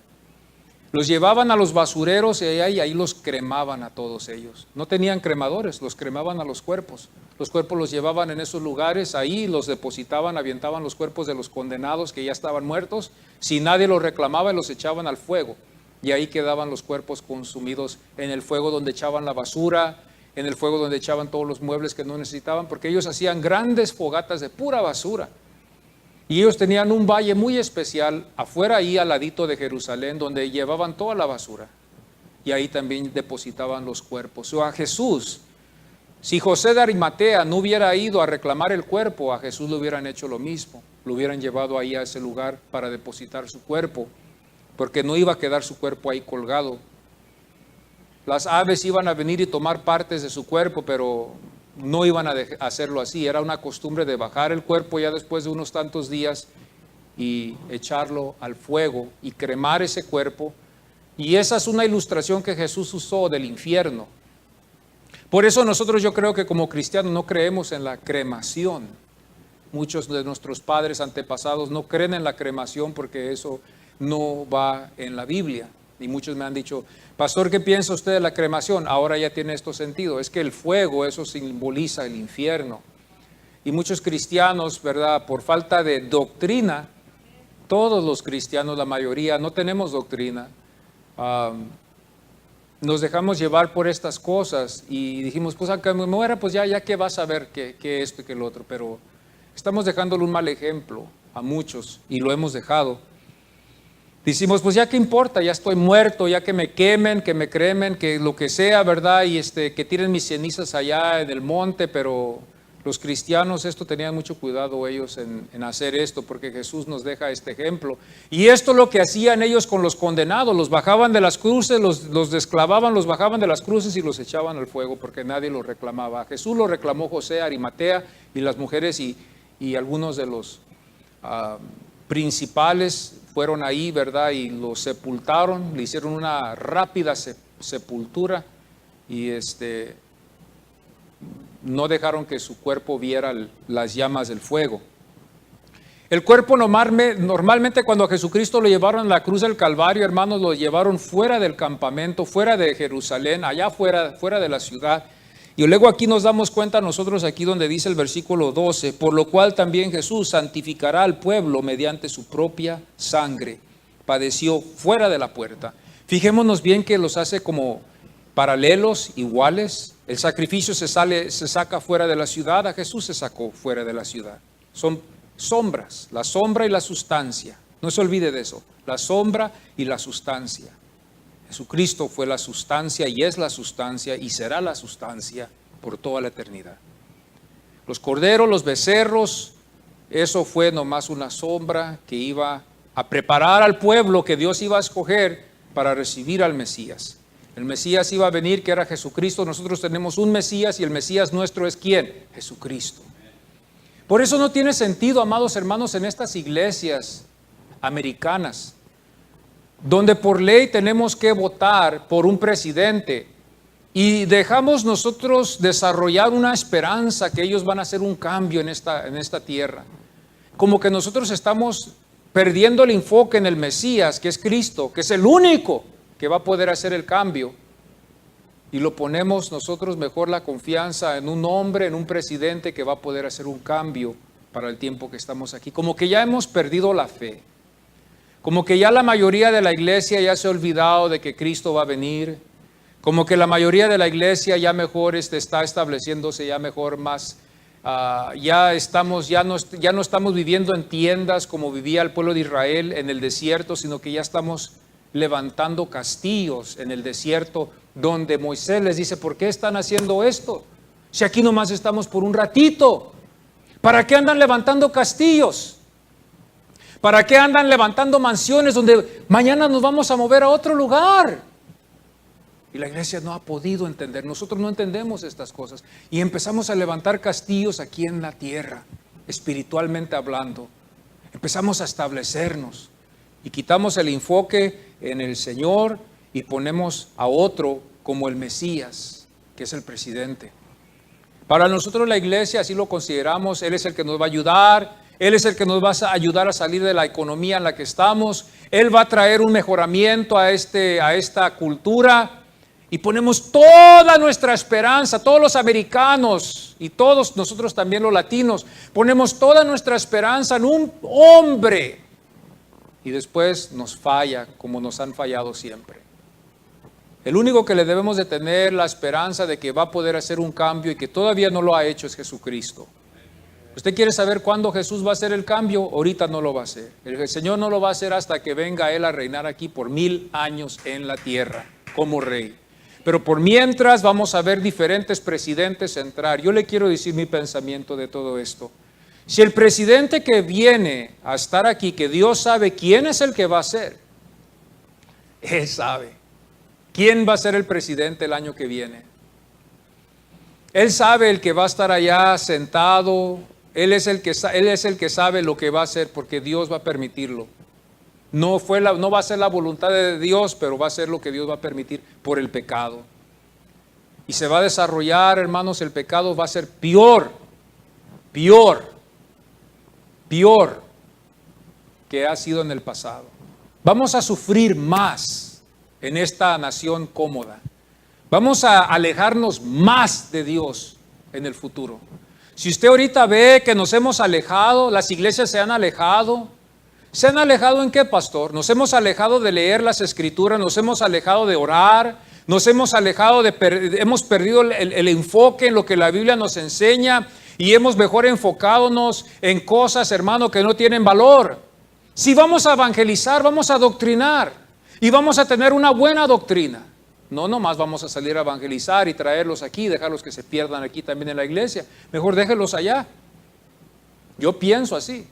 Los llevaban a los basureros y ahí los cremaban a todos ellos. No tenían cremadores, los cremaban a los cuerpos. Los cuerpos los llevaban en esos lugares, ahí los depositaban, avientaban los cuerpos de los condenados que ya estaban muertos. Si nadie los reclamaba, los echaban al fuego. Y ahí quedaban los cuerpos consumidos en el fuego donde echaban la basura, en el fuego donde echaban todos los muebles que no necesitaban, porque ellos hacían grandes fogatas de pura basura. Y ellos tenían un valle muy especial afuera ahí al ladito de Jerusalén, donde llevaban toda la basura. Y ahí también depositaban los cuerpos. A Jesús, si José de Arimatea no hubiera ido a reclamar el cuerpo, a Jesús le hubieran hecho lo mismo. Lo hubieran llevado ahí a ese lugar para depositar su cuerpo, porque no iba a quedar su cuerpo ahí colgado. Las aves iban a venir y tomar partes de su cuerpo, pero no iban a hacerlo así. Era una costumbre de bajar el cuerpo ya después de unos tantos días y echarlo al fuego y cremar ese cuerpo. Y esa es una ilustración que Jesús usó del infierno. Por eso nosotros, yo creo que como cristianos no creemos en la cremación. Muchos de nuestros padres antepasados no creen en la cremación porque eso no va en la Biblia. Y muchos me han dicho, pastor, ¿qué piensa usted de la cremación? Ahora ya tiene esto sentido. Es que el fuego, eso simboliza el infierno. Y muchos cristianos, ¿verdad? Por falta de doctrina, todos los cristianos, la mayoría, no tenemos doctrina. Nos dejamos llevar por estas cosas y dijimos, pues aunque me muera, pues ya que vas a ver que esto y que el otro. Pero estamos dejándole un mal ejemplo a muchos y lo hemos dejado. Decimos, pues ya qué importa, ya estoy muerto, ya que me quemen, que me cremen, que lo que sea, ¿verdad? Y que tiren mis cenizas allá en el monte, pero los cristianos tenían mucho cuidado ellos en hacer esto, porque Jesús nos deja este ejemplo. Y esto es lo que hacían ellos con los condenados, los bajaban de las cruces, los desclavaban, los bajaban de las cruces y los echaban al fuego, porque nadie los reclamaba. Jesús lo reclamó José, Arimatea, y las mujeres y algunos de los principales fueron ahí, ¿verdad? Y lo sepultaron, le hicieron una rápida sepultura y no dejaron que su cuerpo viera las llamas del fuego. El cuerpo normalmente cuando a Jesucristo lo llevaron a la cruz del Calvario, hermanos, lo llevaron fuera del campamento, fuera de Jerusalén, allá fuera de la ciudad. Y luego aquí nos damos cuenta nosotros aquí donde dice el versículo 12, por lo cual también Jesús santificará al pueblo mediante su propia sangre. Padeció fuera de la puerta. Fijémonos bien que los hace como paralelos, iguales. El sacrificio se saca fuera de la ciudad, a Jesús se sacó fuera de la ciudad. Son sombras, la sombra y la sustancia. No se olvide de eso, la sombra y la sustancia. Jesucristo fue la sustancia y es la sustancia y será la sustancia por toda la eternidad. Los corderos, los becerros, eso fue nomás una sombra que iba a preparar al pueblo que Dios iba a escoger para recibir al Mesías. El Mesías iba a venir, que era Jesucristo. Nosotros tenemos un Mesías y el Mesías nuestro es ¿quién? Jesucristo. Por eso no tiene sentido, amados hermanos, en estas iglesias americanas, donde por ley tenemos que votar por un presidente y dejamos nosotros desarrollar una esperanza que ellos van a hacer un cambio en esta tierra. Como que nosotros estamos perdiendo el enfoque en el Mesías, que es Cristo, que es el único que va a poder hacer el cambio, y lo ponemos nosotros mejor la confianza en un hombre, en un presidente que va a poder hacer un cambio para el tiempo que estamos aquí. Como que ya hemos perdido la fe, como que ya la mayoría de la iglesia ya se ha olvidado de que Cristo va a venir, como que la mayoría de la iglesia ya mejor está estableciéndose ya mejor más, ya no estamos viviendo en tiendas como vivía el pueblo de Israel en el desierto, sino que ya estamos levantando castillos en el desierto, donde Moisés les dice, ¿por qué están haciendo esto? Si aquí nomás estamos por un ratito, ¿para qué andan levantando castillos? ¿Para qué andan levantando mansiones donde mañana nos vamos a mover a otro lugar? Y la iglesia no ha podido entender, nosotros no entendemos estas cosas y empezamos a levantar castillos aquí en la tierra, espiritualmente hablando. Empezamos a establecernos y quitamos el enfoque en el Señor y ponemos a otro como el Mesías, que es el presidente. Para nosotros la iglesia, así lo consideramos, Él es el que nos va a ayudar, Él es el que nos va a ayudar a salir de la economía en la que estamos, Él va a traer un mejoramiento a esta cultura y ponemos toda nuestra esperanza, todos los americanos y todos nosotros también los latinos, ponemos toda nuestra esperanza en un hombre. Y después nos falla como nos han fallado siempre. El único que le debemos de tener la esperanza de que va a poder hacer un cambio y que todavía no lo ha hecho es Jesucristo. ¿Usted quiere saber cuándo Jesús va a hacer el cambio? Ahorita no lo va a hacer. El Señor no lo va a hacer hasta que venga Él a reinar aquí por 1000 años en la tierra como rey. Pero por mientras vamos a ver diferentes presidentes entrar. Yo le quiero decir mi pensamiento de todo esto. Si el presidente que viene a estar aquí, que Dios sabe quién es el que va a ser, Él sabe quién va a ser el presidente el año que viene. Él sabe el que va a estar allá sentado, Él es el que sabe lo que va a hacer porque Dios va a permitirlo. No va a ser la voluntad de Dios, pero va a ser lo que Dios va a permitir por el pecado. Y se va a desarrollar, hermanos, el pecado va a ser peor que ha sido en el pasado. Vamos a sufrir más en esta nación cómoda. Vamos a alejarnos más de Dios en el futuro. Si usted ahorita ve que nos hemos alejado, las iglesias se han alejado. ¿Se han alejado en qué, pastor? Nos hemos alejado de leer las escrituras, nos hemos alejado de orar, nos hemos alejado hemos perdido el enfoque en lo que la Biblia nos enseña y hemos mejor enfocadonos en cosas, hermano, que no tienen valor. Si vamos a evangelizar, vamos a adoctrinar y vamos a tener una buena doctrina. No nomás vamos a salir a evangelizar y traerlos aquí, dejarlos que se pierdan aquí también en la iglesia. Mejor déjenlos allá. Yo pienso así.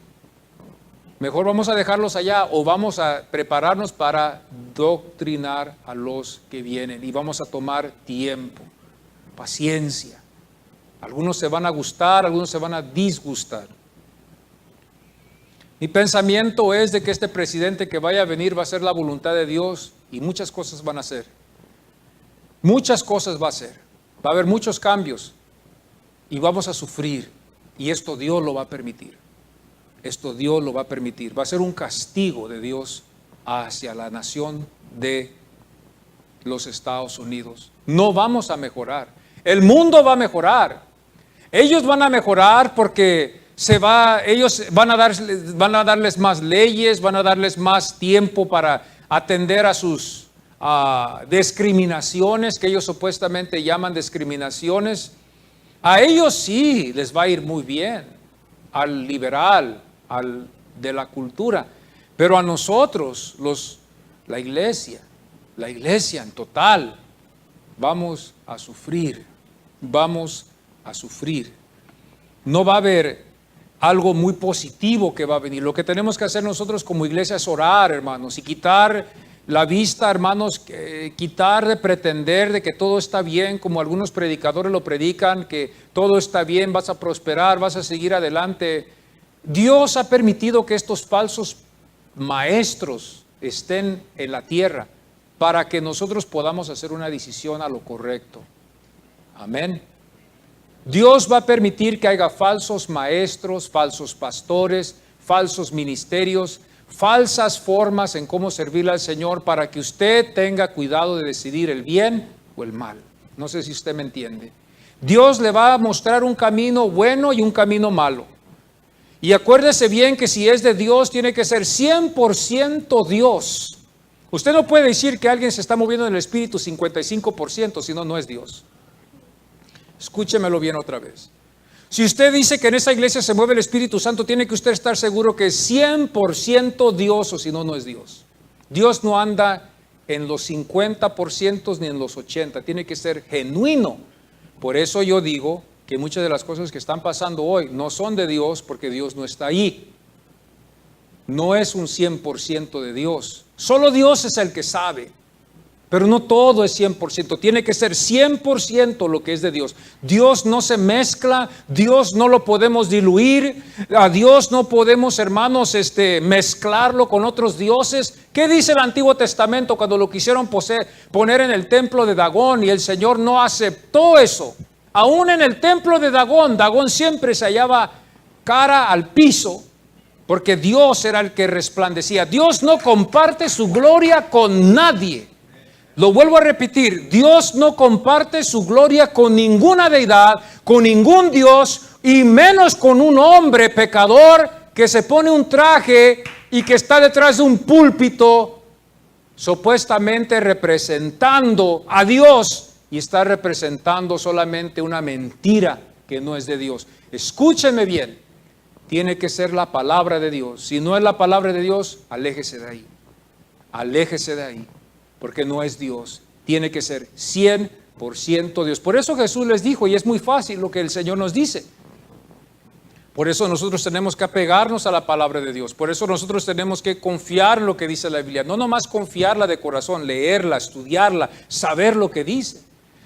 Mejor vamos a dejarlos allá o vamos a prepararnos para doctrinar a los que vienen. Y vamos a tomar tiempo, paciencia. Algunos se van a gustar, algunos se van a disgustar. Mi pensamiento es de que este presidente que vaya a venir va a ser la voluntad de Dios y muchas cosas van a hacer. Muchas cosas va a hacer. Va a haber muchos cambios y vamos a sufrir. Y esto Dios lo va a permitir. Esto Dios lo va a permitir. Va a ser un castigo de Dios hacia la nación de los Estados Unidos. No vamos a mejorar. El mundo va a mejorar. Ellos van a mejorar porque ellos van a darles más leyes, van a darles más tiempo para atender a sus discriminaciones, que ellos supuestamente llaman discriminaciones. A ellos sí les va a ir muy bien, al liberal, al de la cultura, pero a nosotros, la iglesia en total, vamos a sufrir. No va a haber algo muy positivo que va a venir. Lo que tenemos que hacer nosotros como iglesia es orar, hermanos, y quitar la vista, hermanos, quitar de pretender de que todo está bien, como algunos predicadores lo predican, que todo está bien, vas a prosperar, vas a seguir adelante. Dios ha permitido que estos falsos maestros estén en la tierra para que nosotros podamos hacer una decisión a lo correcto. Amén. Dios va a permitir que haya falsos maestros, falsos pastores, falsos ministerios, falsas formas en cómo servirle al Señor para que usted tenga cuidado de decidir el bien o el mal. No sé si usted me entiende. Dios le va a mostrar un camino bueno y un camino malo. Y acuérdese bien que si es de Dios, tiene que ser 100% Dios. Usted no puede decir que alguien se está moviendo en el Espíritu 55%, si no, no es Dios. Escúchemelo bien otra vez. Si usted dice que en esa iglesia se mueve el Espíritu Santo, tiene que usted estar seguro que es 100% Dios, o si no, no es Dios. Dios no anda en los 50% ni en los 80%, tiene que ser genuino. Por eso yo digo que muchas de las cosas que están pasando hoy no son de Dios, porque Dios no está ahí. No es un 100% de Dios. Solo Dios es el que sabe. Pero no todo es 100%, tiene que ser 100% lo que es de Dios. Dios no se mezcla, Dios no lo podemos diluir, a Dios no podemos, hermanos, mezclarlo con otros dioses. ¿Qué dice el Antiguo Testamento cuando lo quisieron poner en el templo de Dagón y el Señor no aceptó eso? Aún en el templo de Dagón, Dagón siempre se hallaba cara al piso, porque Dios era el que resplandecía. Dios no comparte su gloria con nadie. Lo vuelvo a repetir, Dios no comparte su gloria con ninguna deidad, con ningún Dios, y menos con un hombre pecador que se pone un traje y que está detrás de un púlpito supuestamente representando a Dios y está representando solamente una mentira que no es de Dios. Escúchenme bien, tiene que ser la palabra de Dios. Si no es la palabra de Dios, aléjese de ahí. Aléjese de ahí. Porque no es Dios, tiene que ser 100% Dios. Por eso Jesús les dijo, y es muy fácil lo que el Señor nos dice. Por eso nosotros tenemos que apegarnos a la palabra de Dios. Por eso nosotros tenemos que confiar en lo que dice la Biblia. No nomás confiarla de corazón, leerla, estudiarla, saber lo que dice.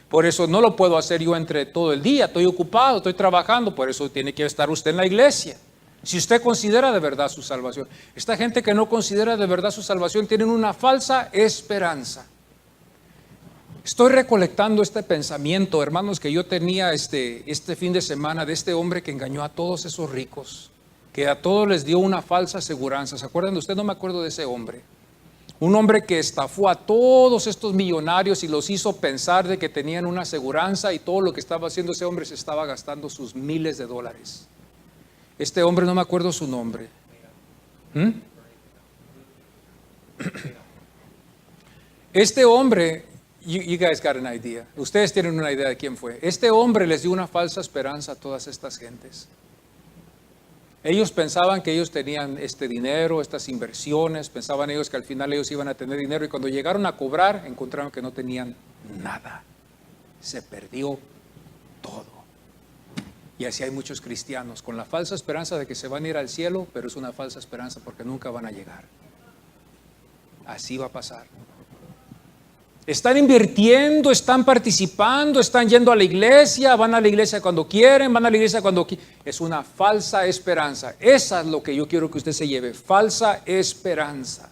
Por eso no lo puedo hacer yo entre todo el día. Estoy ocupado, estoy trabajando. Por eso tiene que estar usted en la iglesia. Si usted considera de verdad su salvación. Esta gente que no considera de verdad su salvación tienen una falsa esperanza. Estoy recolectando este pensamiento, hermanos, que yo tenía este fin de semana de este hombre que engañó a todos esos ricos, que a todos les dio una falsa aseguranza. ¿Se acuerdan de usted? No me acuerdo de ese hombre. Un hombre que estafó a todos estos millonarios y los hizo pensar de que tenían una aseguranza, y todo lo que estaba haciendo ese hombre se estaba gastando sus miles de dólares. Este hombre, no me acuerdo su nombre. Este hombre, you guys got an idea. Ustedes tienen una idea de quién fue. Este hombre les dio una falsa esperanza a todas estas gentes. Ellos pensaban que ellos tenían este dinero, estas inversiones, pensaban ellos que al final ellos iban a tener dinero, y cuando llegaron a cobrar encontraron que no tenían nada. Se perdió todo. Y así hay muchos cristianos con la falsa esperanza de que se van a ir al cielo, pero es una falsa esperanza porque nunca van a llegar. Así va a pasar. Están invirtiendo, están participando, están yendo a la iglesia, van a la iglesia cuando quieren, van a la iglesia cuando quieren. Es una falsa esperanza. Esa es lo que yo quiero que usted se lleve, falsa esperanza.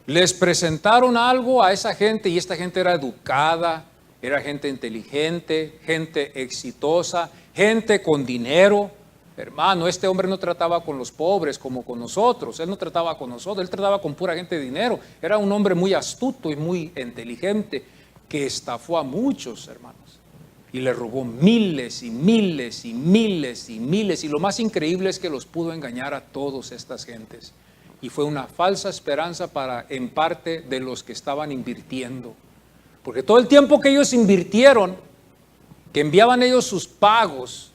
Les presentaron algo a esa gente y esta gente era educada, era gente inteligente, gente exitosa, gente con dinero. Hermano, este hombre no trataba con los pobres como con nosotros. Él no trataba con nosotros, él trataba con pura gente de dinero. Era un hombre muy astuto y muy inteligente que estafó a muchos, hermanos. Y le robó miles y miles y miles y miles. Y lo más increíble es que los pudo engañar a todas estas gentes. Y fue una falsa esperanza para, en parte, de los que estaban invirtiendo. Porque todo el tiempo que ellos invirtieron, que enviaban ellos sus pagos,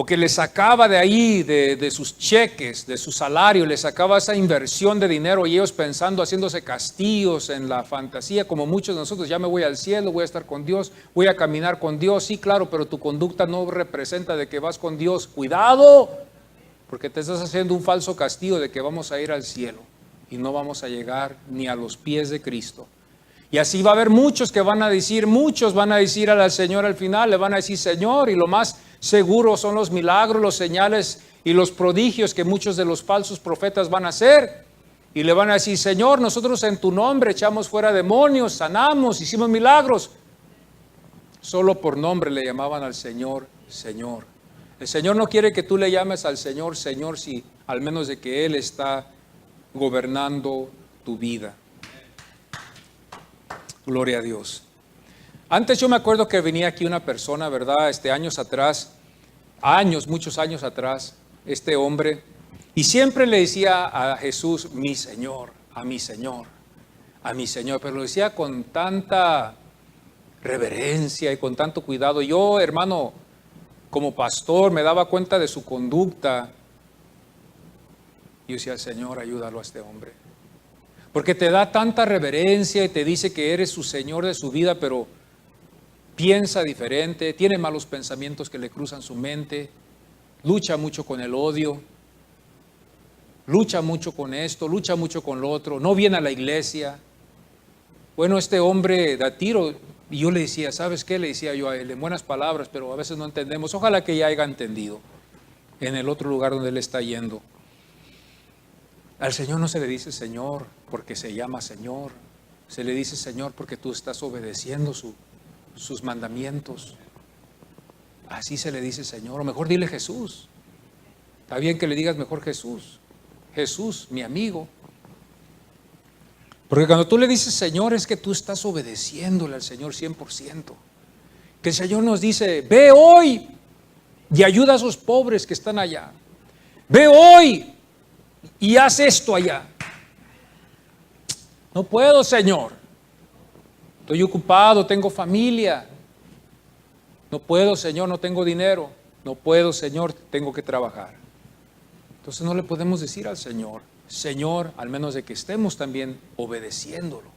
o que les sacaba de ahí, de sus cheques, de su salario, les sacaba esa inversión de dinero, y ellos pensando, haciéndose castillos en la fantasía, como muchos de nosotros, ya me voy al cielo, voy a estar con Dios, voy a caminar con Dios. Sí, claro, pero tu conducta no representa de que vas con Dios. Cuidado, porque te estás haciendo un falso castillo de que vamos a ir al cielo y no vamos a llegar ni a los pies de Cristo. Y así va a haber muchos que van a decir, muchos van a decir al Señor al final, le van a decir Señor, y lo más seguro son los milagros, los señales y los prodigios que muchos de los falsos profetas van a hacer. Y le van a decir, Señor, nosotros en tu nombre echamos fuera demonios, sanamos, hicimos milagros. Solo por nombre le llamaban al Señor, Señor. El Señor no quiere que tú le llames al Señor, Señor, si al menos de que Él está gobernando tu vida. Gloria a Dios. Antes yo me acuerdo que venía aquí una persona, ¿verdad? Años atrás, muchos años atrás, este hombre, y siempre le decía a Jesús, mi Señor, a mi Señor, a mi Señor, pero lo decía con tanta reverencia y con tanto cuidado. Yo, hermano, como pastor, me daba cuenta de su conducta. Y yo decía, Señor, ayúdalo a este hombre. Porque te da tanta reverencia y te dice que eres su Señor de su vida, pero piensa diferente, tiene malos pensamientos que le cruzan su mente, lucha mucho con el odio, lucha mucho con esto, lucha mucho con lo otro, no viene a la iglesia. Bueno, este hombre da tiro, y yo le decía, ¿sabes qué? Le decía yo a él, en buenas palabras, pero a veces no entendemos. Ojalá que ya haya entendido en el otro lugar donde él está yendo. Al Señor no se le dice Señor porque se llama Señor. Se le dice Señor porque tú estás obedeciendo sus mandamientos. Así se le dice Señor. O mejor dile Jesús. Está bien que le digas mejor Jesús. Jesús, mi amigo. Porque cuando tú le dices Señor es que tú estás obedeciéndole al Señor 100%. Que el Señor nos dice, ve hoy y ayuda a esos pobres que están allá. Ve hoy y haz esto allá. No puedo, Señor. Estoy ocupado, tengo familia. No puedo, Señor, no tengo dinero. No puedo, Señor, tengo que trabajar. Entonces no le podemos decir al Señor, Señor, al menos de que estemos también obedeciéndolo.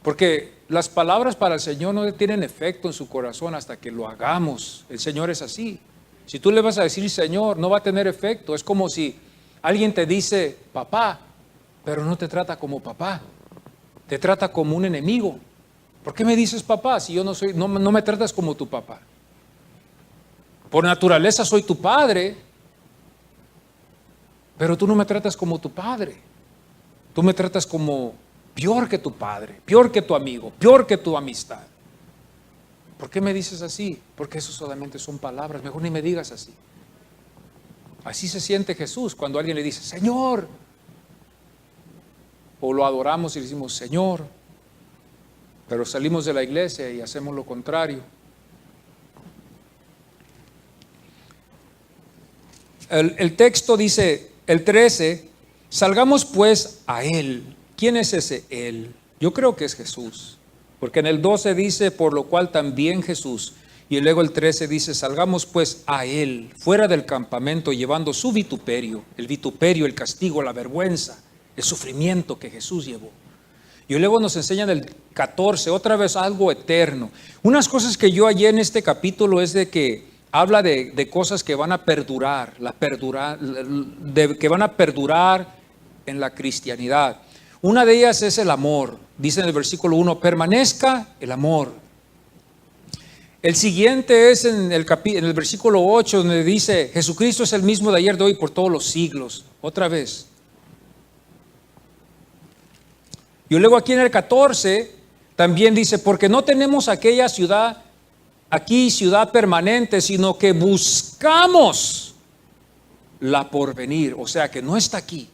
Porque las palabras para el Señor no tienen efecto en su corazón hasta que lo hagamos. El Señor es así. Si tú le vas a decir Señor, no va a tener efecto. Es como si alguien te dice papá, pero no te trata como papá, te trata como un enemigo. ¿Por qué me dices papá si yo no me tratas como tu papá? Por naturaleza soy tu padre, pero tú no me tratas como tu padre. Tú me tratas como peor que tu padre, peor que tu amigo, peor que tu amistad. ¿Por qué me dices así? Porque eso solamente son palabras, mejor ni me digas así. Así se siente Jesús cuando alguien le dice, Señor. o lo adoramos y decimos Señor, pero salimos de la iglesia y hacemos lo contrario. El texto dice, el 13, salgamos pues a Él. ¿Quién es ese Él? Yo creo que es Jesús, porque en el 12 dice, por lo cual también Jesús, y luego el 13 dice, salgamos pues a Él, fuera del campamento, llevando su vituperio, el castigo, la vergüenza, el sufrimiento que Jesús llevó. Y luego nos enseñan el 14, otra vez algo eterno. Unas cosas que yo hallé en este capítulo es de que habla de cosas que van a perdurar, que van a perdurar en la cristianidad. Una de ellas es el amor. Dice en el versículo 1, permanezca el amor. El siguiente es en el versículo 8, donde dice, Jesucristo es el mismo de ayer, de hoy, por todos los siglos. Otra vez. Y luego aquí en el 14 también dice, porque no tenemos aquella ciudad aquí, ciudad permanente, sino que buscamos la porvenir. O sea que no está aquí.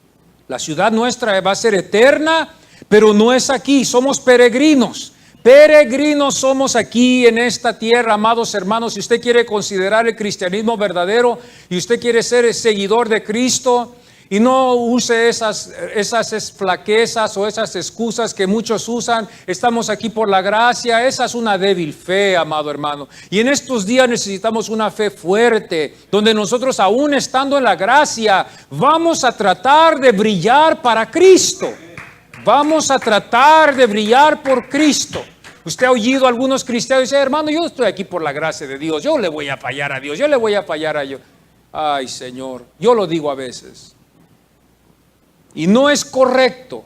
La ciudad nuestra va a ser eterna, pero no es aquí. Somos peregrinos. Peregrinos somos aquí en esta tierra, amados hermanos. Si usted quiere considerar el cristianismo verdadero y usted quiere ser seguidor de Cristo, y no use esas flaquezas o esas excusas que muchos usan. Estamos aquí por la gracia. Esa es una débil fe, amado hermano. Y en estos días necesitamos una fe fuerte, donde nosotros, aún estando en la gracia, vamos a tratar de brillar para Cristo. Vamos a tratar de brillar por Cristo. Usted ha oído a algunos cristianos y dice, hermano, yo estoy aquí por la gracia de Dios. Yo le voy a fallar a Dios. Yo le voy a fallar a Dios. Ay, Señor, yo lo digo a veces. Y no es correcto.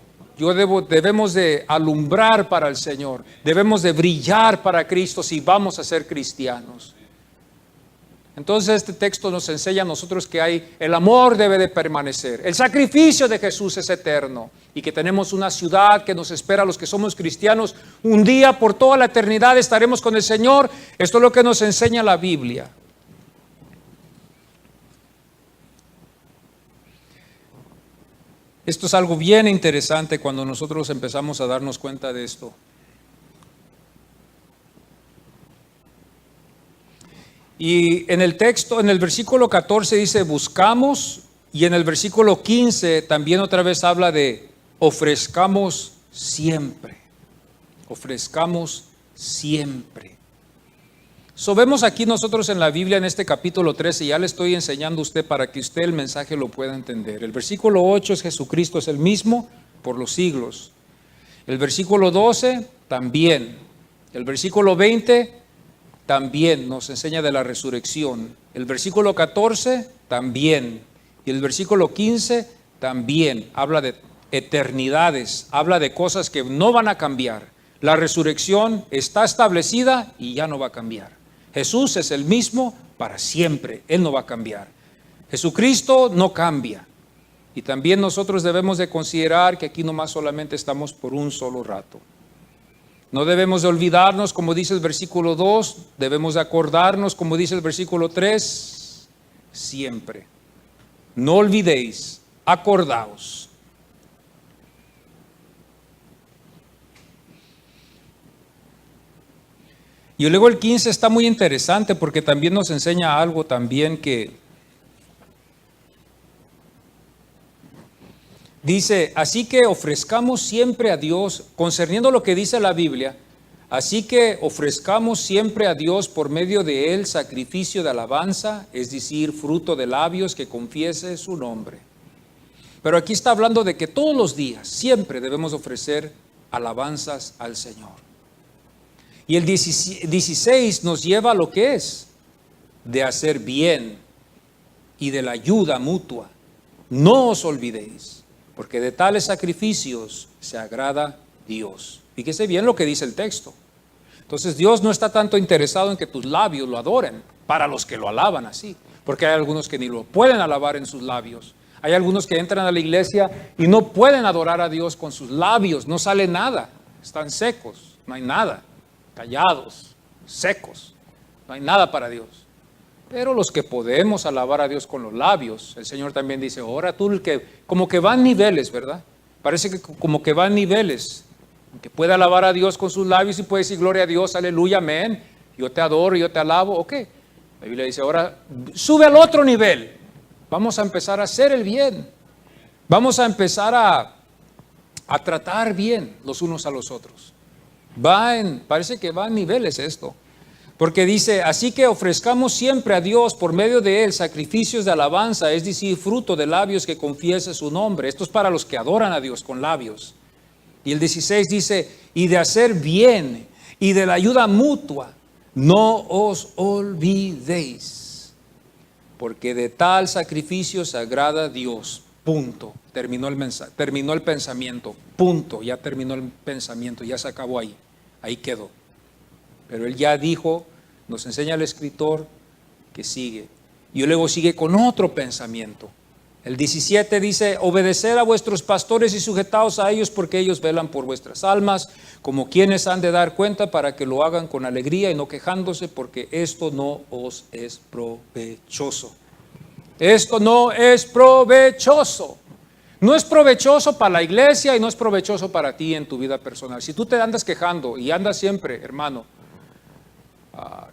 Debemos de alumbrar para el Señor. Debemos de brillar para Cristo si vamos a ser cristianos. Entonces este texto nos enseña a nosotros que el amor debe de permanecer. El sacrificio de Jesús es eterno. Y que tenemos una ciudad que nos espera a los que somos cristianos. Un día por toda la eternidad estaremos con el Señor. Esto es lo que nos enseña la Biblia. Esto es algo bien interesante cuando nosotros empezamos a darnos cuenta de esto. Y en el texto, en el versículo 14 dice buscamos, y en el versículo 15 también otra vez habla de ofrezcamos siempre. Ofrezcamos siempre. Vemos aquí nosotros en la Biblia, en este capítulo 13, ya le estoy enseñando a usted para que usted el mensaje lo pueda entender. El versículo 8 es Jesucristo es el mismo por los siglos. El versículo 12 también. El versículo 20 también nos enseña de la resurrección. El versículo 14 también. Y el versículo 15 también habla de eternidades, habla de cosas que no van a cambiar. La resurrección está establecida y ya no va a cambiar. Jesús es el mismo para siempre, Él no va a cambiar. Jesucristo no cambia. Y también nosotros debemos de considerar que aquí nomás solamente estamos por un solo rato. No debemos de olvidarnos, como dice el versículo 2, debemos de acordarnos, como dice el versículo 3, siempre. No olvidéis, acordaos. Y luego el 15 está muy interesante porque también nos enseña algo también que dice, así que ofrezcamos siempre a Dios, concerniendo lo que dice la Biblia, así que ofrezcamos siempre a Dios por medio de Él sacrificio de alabanza, es decir, fruto de labios que confiese su nombre. Pero aquí está hablando de que todos los días, siempre debemos ofrecer alabanzas al Señor. Y el 16 nos lleva a lo que es de hacer bien y de la ayuda mutua. No os olvidéis, porque de tales sacrificios se agrada Dios. Fíjese bien lo que dice el texto. Entonces Dios no está tanto interesado en que tus labios lo adoren, para los que lo alaban así, porque hay algunos que ni lo pueden alabar en sus labios. Hay algunos que entran a la iglesia y no pueden adorar a Dios con sus labios, no sale nada, están secos, no hay nada. Callados, secos, no hay nada para Dios. Pero los que podemos alabar a Dios con los labios, el Señor también dice, ahora tú el que, como que van niveles, ¿verdad? Parece que como que va en niveles, que puede alabar a Dios con sus labios y puede decir gloria a Dios, aleluya, amén, yo te adoro, yo te alabo, ok. La Biblia dice, ahora sube al otro nivel, vamos a empezar a hacer el bien, vamos a empezar a tratar bien los unos a los otros. Parece que va en niveles esto. Porque dice, así que ofrezcamos siempre a Dios por medio de Él sacrificios de alabanza, es decir, fruto de labios que confiese su nombre. Esto es para los que adoran a Dios con labios. Y el 16 dice, y de hacer bien y de la ayuda mutua, no os olvidéis, porque de tal sacrificio se agrada a Dios. Punto. Terminó el mensaje, terminó el pensamiento. Punto. Ya terminó el pensamiento, ya se acabó ahí. Ahí quedó. Pero él ya dijo, nos enseña el escritor que sigue. Y luego sigue con otro pensamiento. El 17 dice, obedecer a vuestros pastores y sujetaos a ellos porque ellos velan por vuestras almas, como quienes han de dar cuenta para que lo hagan con alegría y no quejándose, porque esto no os es provechoso. Esto no es provechoso. No es provechoso para la iglesia y no es provechoso para ti en tu vida personal. Si tú te andas quejando y andas siempre, hermano,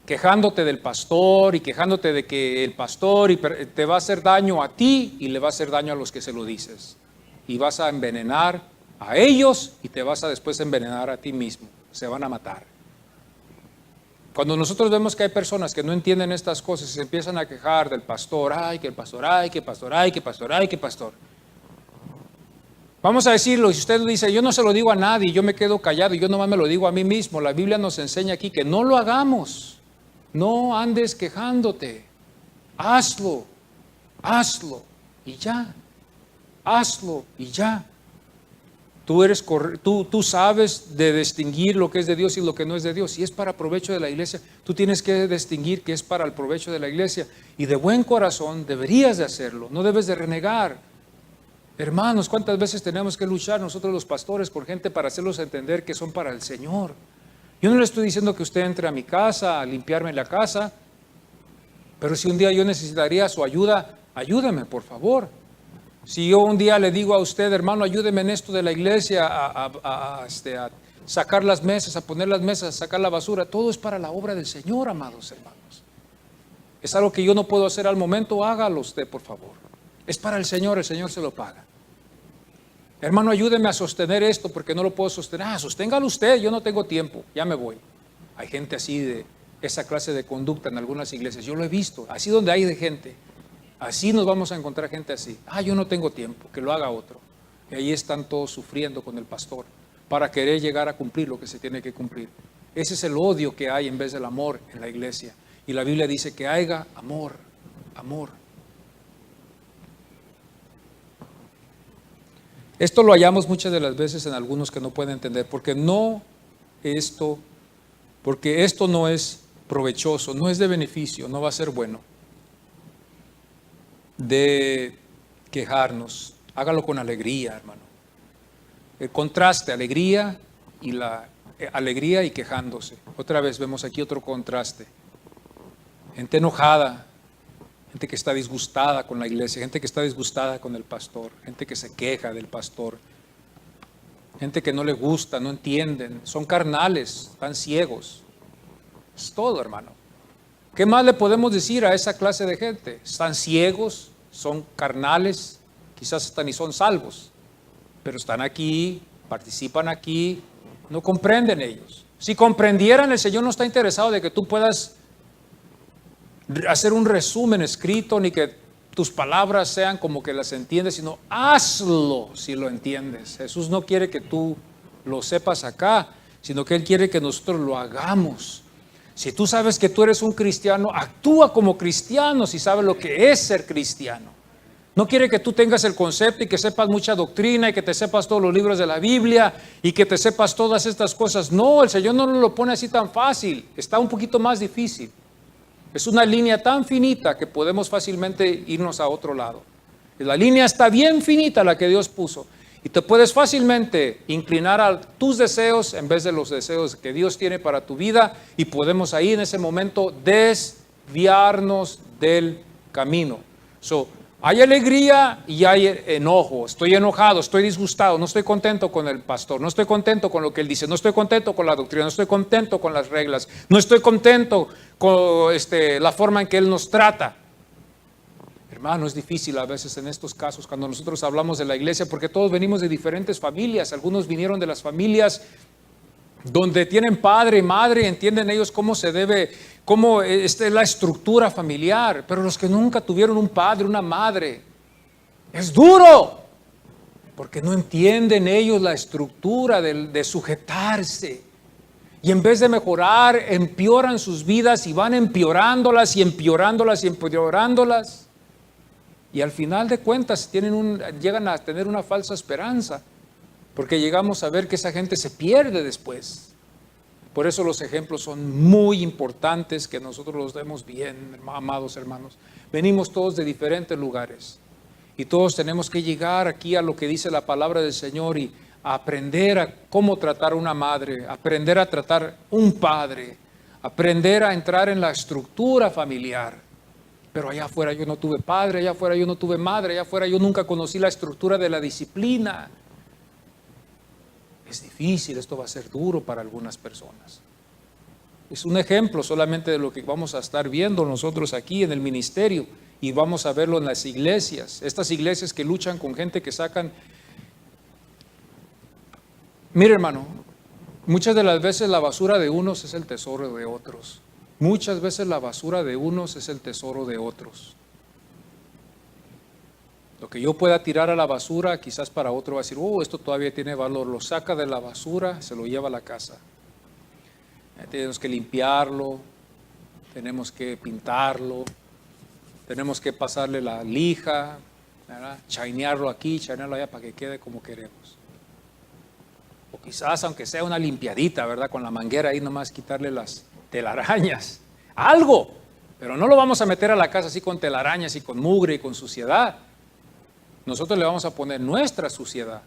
quejándote del pastor y quejándote de que el pastor te va a hacer daño a ti y le va a hacer daño a los que se lo dices. Y vas a envenenar a ellos y te vas a después envenenar a ti mismo. Se van a matar. Cuando nosotros vemos que hay personas que no entienden estas cosas y se empiezan a quejar del pastor, ay, que el pastor, ay, que el pastor, ay, que el pastor, ay, que el pastor. Vamos a decirlo, y si usted dice, yo no se lo digo a nadie, yo me quedo callado y yo nomás me lo digo a mí mismo. La Biblia nos enseña aquí que no lo hagamos. No andes quejándote. Hazlo y ya. Hazlo y ya. Tú sabes de distinguir lo que es de Dios y lo que no es de Dios. Si es para provecho de la iglesia, tú tienes que distinguir que es para el provecho de la iglesia. Y de buen corazón deberías de hacerlo. No debes de renegar. Hermanos, ¿cuántas veces tenemos que luchar nosotros los pastores con gente para hacerlos entender que son para el Señor? Yo no le estoy diciendo que usted entre a mi casa a limpiarme la casa, pero si un día yo necesitaría su ayuda, ayúdeme, por favor. Si yo un día le digo a usted, hermano, ayúdeme en esto de la iglesia, a sacar las mesas, a poner las mesas, a sacar la basura, todo es para la obra del Señor, amados hermanos. Es algo que yo no puedo hacer al momento, hágalo usted, por favor. Es para el Señor se lo paga. Hermano, ayúdeme a sostener esto porque no lo puedo sostener. Sosténgalo usted, yo no tengo tiempo, ya me voy. Hay gente así de esa clase de conducta en algunas iglesias, yo lo he visto, así donde hay de gente. Así nos vamos a encontrar gente así. Yo no tengo tiempo, que lo haga otro. Y ahí están todos sufriendo con el pastor para querer llegar a cumplir lo que se tiene que cumplir. Ese es el odio que hay en vez del amor en la iglesia. Y la Biblia dice que haya amor, amor. Esto lo hallamos muchas de las veces en algunos que no pueden entender, porque esto no es provechoso, no es de beneficio, no va a ser bueno. De quejarnos, hágalo con alegría, hermano. El contraste, alegría y quejándose. Otra vez vemos aquí otro contraste. Gente enojada, gente que está disgustada con la iglesia, gente que está disgustada con el pastor, gente que se queja del pastor, gente que no le gusta, no entienden, son carnales, están ciegos. Es todo, hermano. ¿Qué más le podemos decir a esa clase de gente? Están ciegos, son carnales, quizás hasta ni son salvos, pero están aquí, participan aquí, no comprenden ellos. Si comprendieran, el Señor no está interesado de que tú puedas hacer un resumen escrito, ni que tus palabras sean como que las entiendes, sino hazlo si lo entiendes. Jesús no quiere que tú lo sepas acá, sino que Él quiere que nosotros lo hagamos. Si tú sabes que tú eres un cristiano, actúa como cristiano si sabes lo que es ser cristiano. No quiere que tú tengas el concepto y que sepas mucha doctrina y que te sepas todos los libros de la Biblia y que te sepas todas estas cosas. No, el Señor no lo pone así tan fácil, está un poquito más difícil. Es una línea tan finita que podemos fácilmente irnos a otro lado. La línea está bien finita la que Dios puso. Y te puedes fácilmente inclinar a tus deseos en vez de los deseos que Dios tiene para tu vida. Y podemos ahí en ese momento desviarnos del camino. Hay alegría y hay enojo. Estoy enojado, estoy disgustado, no estoy contento con el pastor, no estoy contento con lo que él dice, no estoy contento con la doctrina, no estoy contento con las reglas, no estoy contento con la forma en que él nos trata. Hermano, es difícil a veces en estos casos cuando nosotros hablamos de la iglesia, porque todos venimos de diferentes familias. Algunos vinieron de las familias donde tienen padre y madre, entienden ellos cómo se debe, cómo es la estructura familiar. Pero los que nunca tuvieron un padre, una madre, es duro, porque no entienden ellos la estructura de sujetarse. Y en vez de mejorar, empeoran sus vidas y van empeorándolas y empeorándolas y empeorándolas. Y al final de cuentas llegan a tener una falsa esperanza, porque llegamos a ver que esa gente se pierde después. Por eso los ejemplos son muy importantes, que nosotros los demos bien, amados hermanos. Venimos todos de diferentes lugares y todos tenemos que llegar aquí a lo que dice la palabra del Señor y a aprender a cómo tratar a una madre, aprender a tratar un padre, aprender a entrar en la estructura familiar. Pero allá afuera yo no tuve padre, allá afuera yo no tuve madre, allá afuera yo nunca conocí la estructura de la disciplina. Es difícil, esto va a ser duro para algunas personas. Es un ejemplo solamente de lo que vamos a estar viendo nosotros aquí en el ministerio y vamos a verlo en las iglesias. Estas iglesias que luchan con gente que sacan. Mire, hermano, muchas de las veces la basura de unos es el tesoro de otros. Muchas veces la basura de unos es el tesoro de otros. Lo que yo pueda tirar a la basura, quizás para otro va a decir, esto todavía tiene valor. Lo saca de la basura, se lo lleva a la casa. Tenemos que limpiarlo, tenemos que pintarlo, tenemos que pasarle la lija, ¿verdad? Chainearlo aquí, chainearlo allá para que quede como queremos. O quizás, aunque sea una limpiadita, ¿verdad? Con la manguera ahí nomás quitarle las telarañas, algo, pero no lo vamos a meter a la casa así con telarañas y con mugre y con suciedad. Nosotros le vamos a poner nuestra suciedad,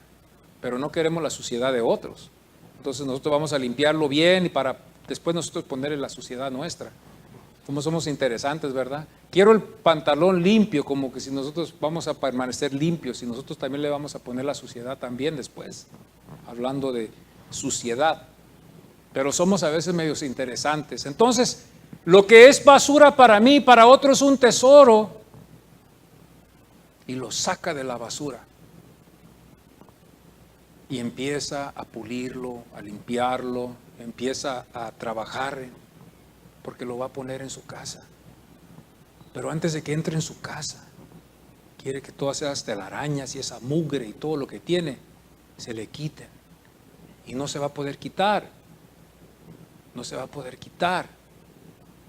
pero no queremos la suciedad de otros. Entonces nosotros vamos a limpiarlo bien y para después nosotros ponerle la suciedad nuestra. Como somos interesantes, ¿verdad? Quiero el pantalón limpio, como que si nosotros vamos a permanecer limpios y nosotros también le vamos a poner la suciedad también después, hablando de suciedad. Pero somos a veces medios interesantes. Entonces, lo que es basura para mí, para otro es un tesoro. Y lo saca de la basura. Y empieza a pulirlo, a limpiarlo, empieza a trabajar, porque lo va a poner en su casa. Pero antes de que entre en su casa, quiere que todas esas telarañas y esa mugre y todo lo que tiene, se le quiten. Y no se va a poder quitar. No se va a poder quitar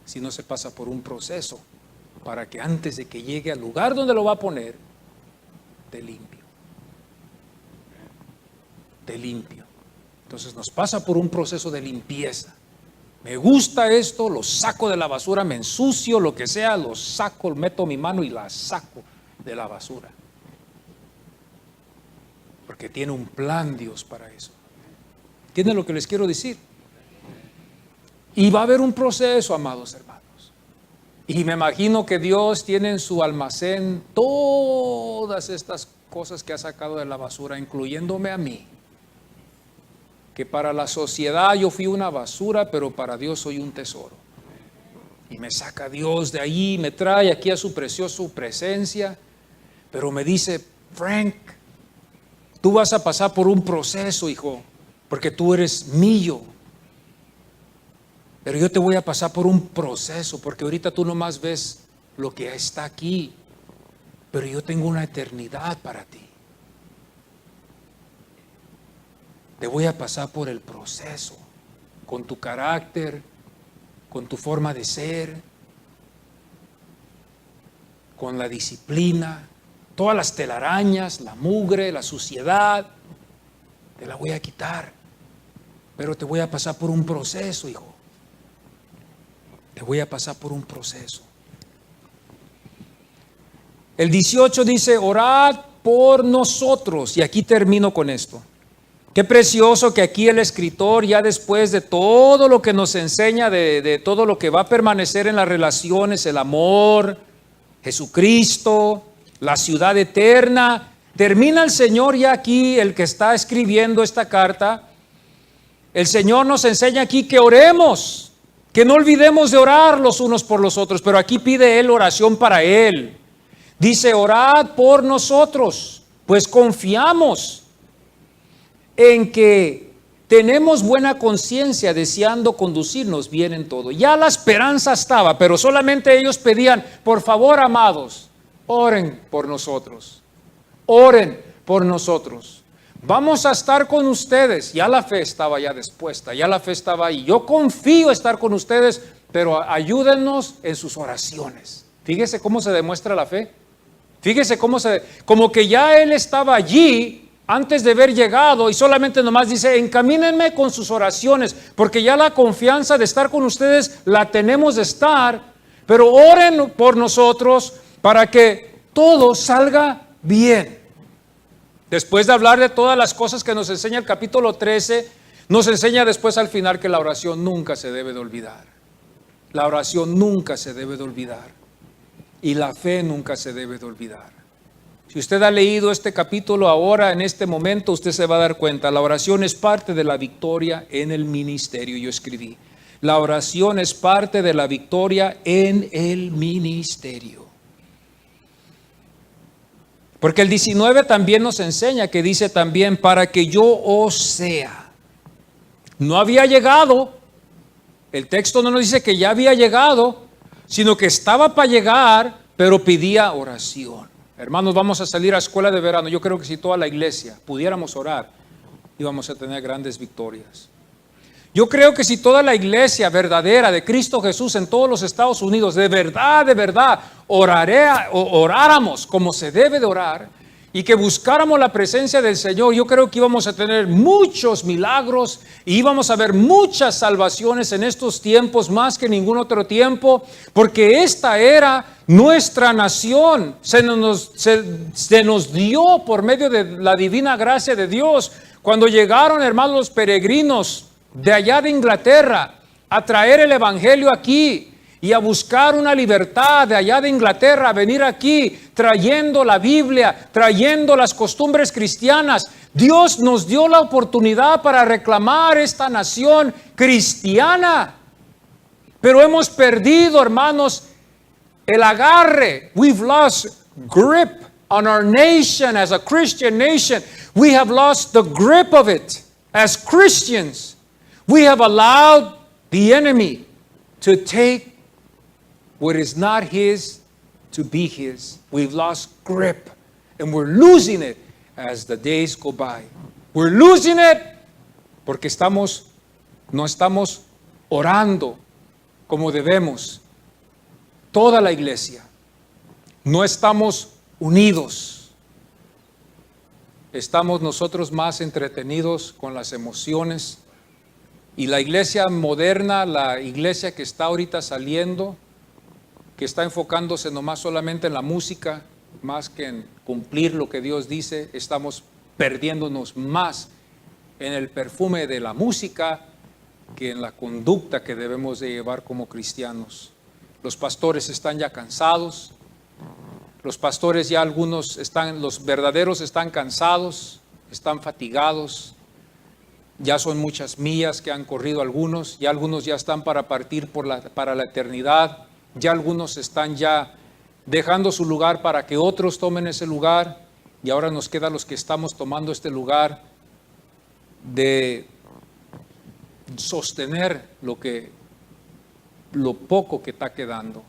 si no se pasa por un proceso para que antes de que llegue al lugar donde lo va a poner, te limpio. Te limpio. Entonces nos pasa por un proceso de limpieza. Me gusta esto, lo saco de la basura, me ensucio, lo que sea, lo saco, meto mi mano y la saco de la basura. Porque tiene un plan Dios para eso. ¿Entienden lo que les quiero decir? Y va a haber un proceso, amados hermanos. Y me imagino que Dios tiene en su almacén todas estas cosas que ha sacado de la basura, incluyéndome a mí. Que para la sociedad yo fui una basura, pero para Dios soy un tesoro. Y me saca Dios de ahí, me trae aquí a su preciosa presencia, pero me dice, Frank, tú vas a pasar por un proceso, hijo, porque tú eres mío. Pero yo te voy a pasar por un proceso, porque ahorita tú nomás ves lo que está aquí, pero yo tengo una eternidad para ti. Te voy a pasar por el proceso, con tu carácter, con tu forma de ser, con la disciplina, todas las telarañas, la mugre, la suciedad, te la voy a quitar, pero te voy a pasar por un proceso, hijo. Te voy a pasar por un proceso. El 18 dice, orad por nosotros. Y aquí termino con esto. Qué precioso que aquí el escritor, ya después de todo lo que nos enseña, de todo lo que va a permanecer en las relaciones, el amor, Jesucristo, la ciudad eterna. Termina el Señor ya aquí, el que está escribiendo esta carta. El Señor nos enseña aquí que oremos, que no olvidemos de orar los unos por los otros, pero aquí pide Él oración para Él. Dice, orad por nosotros, pues confiamos en que tenemos buena conciencia, deseando conducirnos bien en todo. Ya la esperanza estaba, pero solamente ellos pedían, por favor, amados, oren por nosotros. Oren por nosotros. Vamos a estar con ustedes. Ya la fe estaba ya dispuesta, ya la fe estaba ahí. Yo confío estar con ustedes, pero ayúdennos en sus oraciones. Fíjese cómo se demuestra la fe. Fíjese como que ya Él estaba allí antes de haber llegado y solamente nomás dice, encamínenme con sus oraciones, porque ya la confianza de estar con ustedes la tenemos de estar, pero oren por nosotros para que todo salga bien. Después de hablar de todas las cosas que nos enseña el capítulo 13, nos enseña después al final que la oración nunca se debe de olvidar. La oración nunca se debe de olvidar. Y la fe nunca se debe de olvidar. Si usted ha leído este capítulo ahora, en este momento, usted se va a dar cuenta, la oración es parte de la victoria en el ministerio. Yo escribí, la oración es parte de la victoria en el ministerio. Porque el 19 también nos enseña, que dice también, para que yo os sea. No había llegado, el texto no nos dice que ya había llegado, sino que estaba para llegar, pero pedía oración. Hermanos, vamos a salir a escuela de verano. Yo creo que si toda la iglesia pudiéramos orar, íbamos a tener grandes victorias. Yo creo que si toda la iglesia verdadera de Cristo Jesús en todos los Estados Unidos, de verdad, oráramos como se debe de orar, y que buscáramos la presencia del Señor, yo creo que íbamos a tener muchos milagros y íbamos a ver muchas salvaciones en estos tiempos más que ningún otro tiempo, porque esta era nuestra nación. Se nos dio por medio de la divina gracia de Dios. Cuando llegaron, hermanos, los peregrinos de allá de Inglaterra a traer el evangelio aquí y a buscar una libertad de allá de Inglaterra, a venir aquí trayendo la Biblia, trayendo las costumbres cristianas. Dios nos dio la oportunidad para reclamar esta nación cristiana, pero hemos perdido, hermanos, el agarre. We've lost grip on our nation as a Christian nation. We have lost the grip of it as Christians. We have allowed the enemy to take what is not his to be his. We've lost grip, and we're losing it as the days go by. We're losing it porque no estamos orando como debemos. Toda la iglesia. No estamos unidos. Estamos nosotros más entretenidos con las emociones. Y la iglesia moderna, la iglesia que está ahorita saliendo, que está enfocándose nomás solamente en la música, más que en cumplir lo que Dios dice, estamos perdiéndonos más en el perfume de la música que en la conducta que debemos de llevar como cristianos. Los pastores están ya cansados, los pastores ya algunos los verdaderos están cansados, están fatigados, ya son muchas millas que han corrido algunos, ya algunos ya están para partir para la eternidad. Ya algunos están ya dejando su lugar para que otros tomen ese lugar, y ahora nos queda los que estamos tomando este lugar de sostener lo poco que está quedando.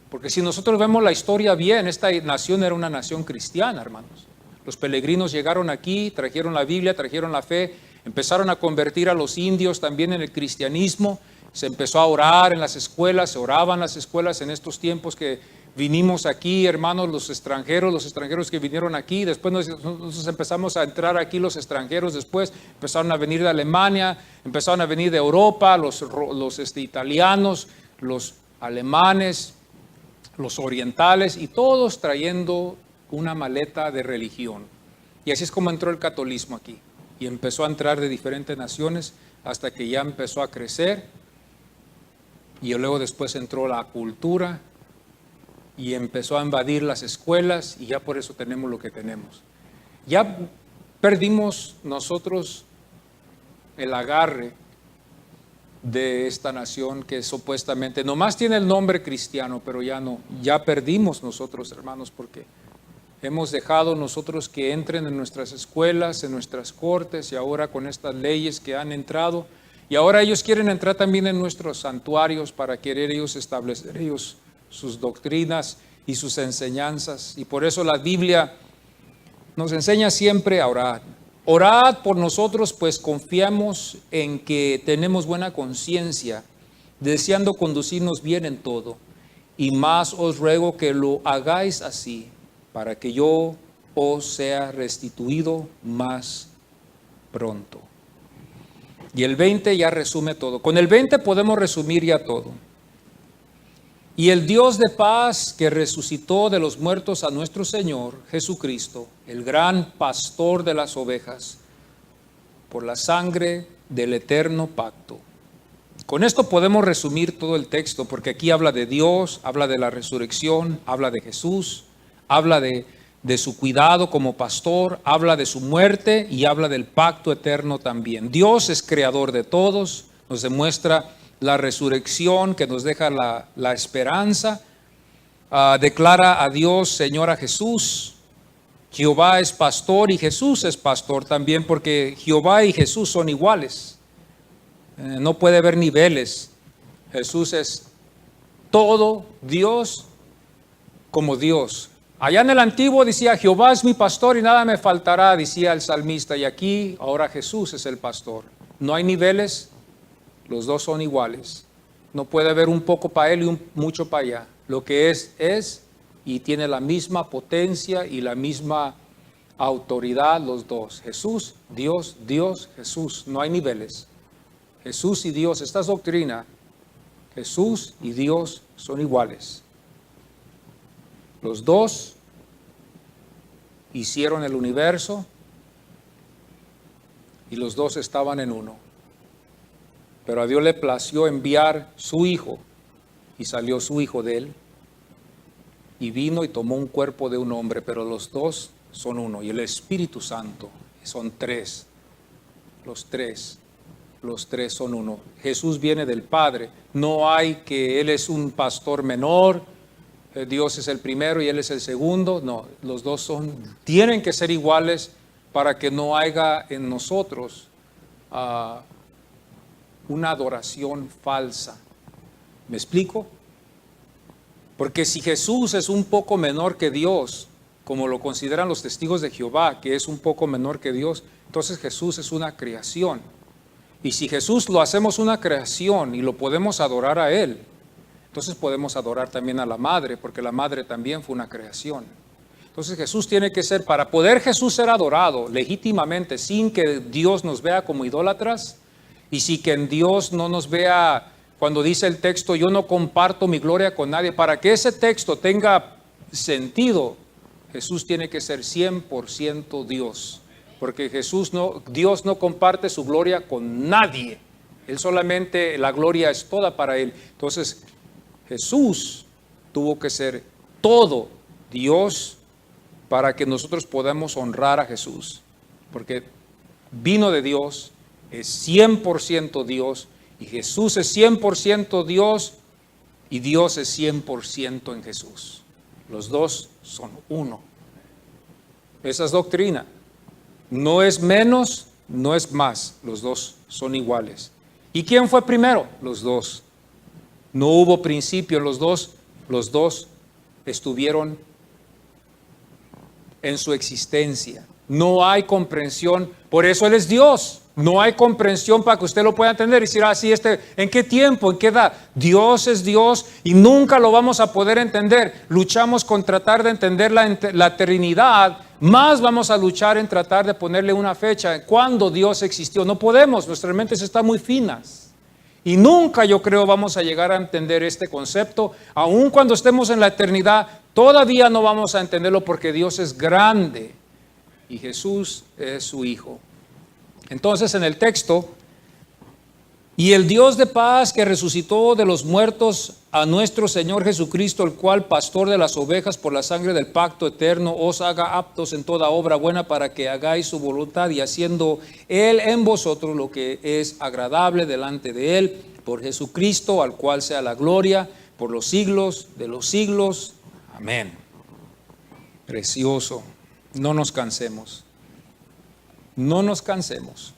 Porque si nosotros vemos la historia bien, esta nación era una nación cristiana, hermanos. Los peregrinos llegaron aquí, trajeron la Biblia, trajeron la fe, empezaron a convertir a los indios también en el cristianismo. Se empezó a orar en las escuelas, se oraban las escuelas en estos tiempos que vinimos aquí, hermanos, los extranjeros que vinieron aquí. Después nosotros empezamos a entrar aquí los extranjeros, después empezaron a venir de Alemania, empezaron a venir de Europa, los italianos, los alemanes, los orientales, y todos trayendo una maleta de religión. Y así es como entró el catolicismo aquí, y empezó a entrar de diferentes naciones hasta que ya empezó a crecer. Y luego después entró la cultura, y empezó a invadir las escuelas y ya por eso tenemos lo que tenemos. Ya perdimos nosotros el agarre de esta nación que supuestamente nomás tiene el nombre cristiano, pero ya no, ya perdimos nosotros, hermanos, porque hemos dejado nosotros que entren en nuestras escuelas, en nuestras cortes, y ahora con estas leyes que han entrado, y ahora ellos quieren entrar también en nuestros santuarios para querer ellos establecer ellos sus doctrinas y sus enseñanzas. Y por eso la Biblia nos enseña siempre a orar. Orad por nosotros, pues confiamos en que tenemos buena conciencia, deseando conducirnos bien en todo. Y más os ruego que lo hagáis así, para que yo os sea restituido más pronto. Y el 20 ya resume todo. Con el 20 podemos resumir ya todo. Y el Dios de paz que resucitó de los muertos a nuestro Señor Jesucristo, el gran pastor de las ovejas, por la sangre del eterno pacto. Con esto podemos resumir todo el texto, porque aquí habla de Dios, habla de la resurrección, habla de Jesús, habla de su cuidado como pastor, habla de su muerte y habla del pacto eterno también. Dios es creador de todos, nos demuestra la resurrección que nos deja la esperanza, declara a Dios Señor a Jesús. Jehová es pastor y Jesús es pastor también, porque Jehová y Jesús son iguales. No puede haber niveles. Jesús es todo Dios como Dios. Allá en el antiguo decía, Jehová es mi pastor y nada me faltará, decía el salmista. Y aquí ahora Jesús es el pastor. No hay niveles. Los dos son iguales. No puede haber un poco para él y mucho para allá. Lo que es y tiene la misma potencia y la misma autoridad los dos. Jesús, Dios, Dios, Jesús. No hay niveles. Jesús y Dios, esta es doctrina. Jesús y Dios son iguales. Los dos hicieron el universo y los dos estaban en uno. Pero a Dios le plació enviar su Hijo, y salió su Hijo de él, y vino y tomó un cuerpo de un hombre, pero los dos son uno, y el Espíritu Santo son tres, los tres son uno. Jesús viene del Padre, no hay que Él es un pastor menor, Dios es el primero y Él es el segundo, no, los dos tienen que ser iguales para que no haya en nosotros una adoración falsa. ¿Me explico? Porque si Jesús es un poco menor que Dios, como lo consideran los testigos de Jehová, que es un poco menor que Dios, entonces Jesús es una creación. Y si Jesús lo hacemos una creación y lo podemos adorar a Él, entonces podemos adorar también a la Madre, porque la Madre también fue una creación. Entonces Jesús tiene que ser, para poder Jesús ser adorado legítimamente, sin que Dios nos vea como idólatras, y si que en Dios no nos vea, cuando dice el texto, yo no comparto mi gloria con nadie, para que ese texto tenga sentido, Jesús tiene que ser 100% Dios. Porque Dios no comparte su gloria con nadie. Él solamente, la gloria es toda para Él. Entonces, Jesús tuvo que ser todo Dios para que nosotros podamos honrar a Jesús. Porque vino de Dios, es 100% Dios, y Jesús es 100% Dios, y Dios es 100% en Jesús. Los dos son uno. Esa es doctrina. No es menos, no es más. Los dos son iguales. ¿Y quién fue primero? Los dos. No hubo principio, los dos estuvieron en su existencia. No hay comprensión, por eso Él es Dios. No hay comprensión para que usted lo pueda entender y decir, así ¿en qué tiempo, en qué edad? Dios es Dios y nunca lo vamos a poder entender. Luchamos con tratar de entender la Trinidad, más vamos a luchar en tratar de ponerle una fecha. ¿Cuándo Dios existió? No podemos, nuestras mentes están muy finas. Y nunca, yo creo, vamos a llegar a entender este concepto. Aun cuando estemos en la eternidad, todavía no vamos a entenderlo porque Dios es grande y Jesús es su Hijo. Entonces, en el texto, Y el Dios de paz que resucitó de los muertos a nuestro Señor Jesucristo, el cual pastor de las ovejas por la sangre del pacto eterno, os haga aptos en toda obra buena para que hagáis su voluntad y haciendo Él en vosotros lo que es agradable delante de Él, por Jesucristo, al cual sea la gloria por los siglos de los siglos. Amén. Precioso. No nos cansemos. No nos cansemos.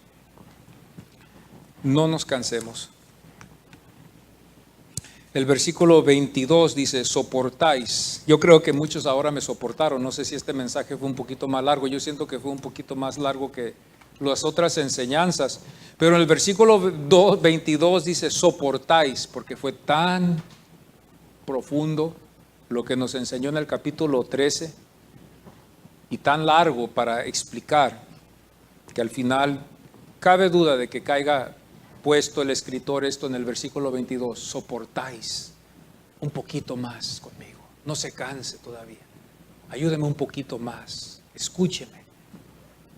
No nos cansemos. El versículo 22 dice, soportáis. Yo creo que muchos ahora me soportaron. No sé si este mensaje fue un poquito más largo. Yo siento que fue un poquito más largo que las otras enseñanzas. Pero en el versículo 22 dice, soportáis, porque fue tan profundo lo que nos enseñó en el capítulo 13 y tan largo para explicar que al final cabe duda de que caiga puesto el escritor esto en el versículo 22, soportáis un poquito más conmigo, no se canse todavía, ayúdeme un poquito más, escúcheme,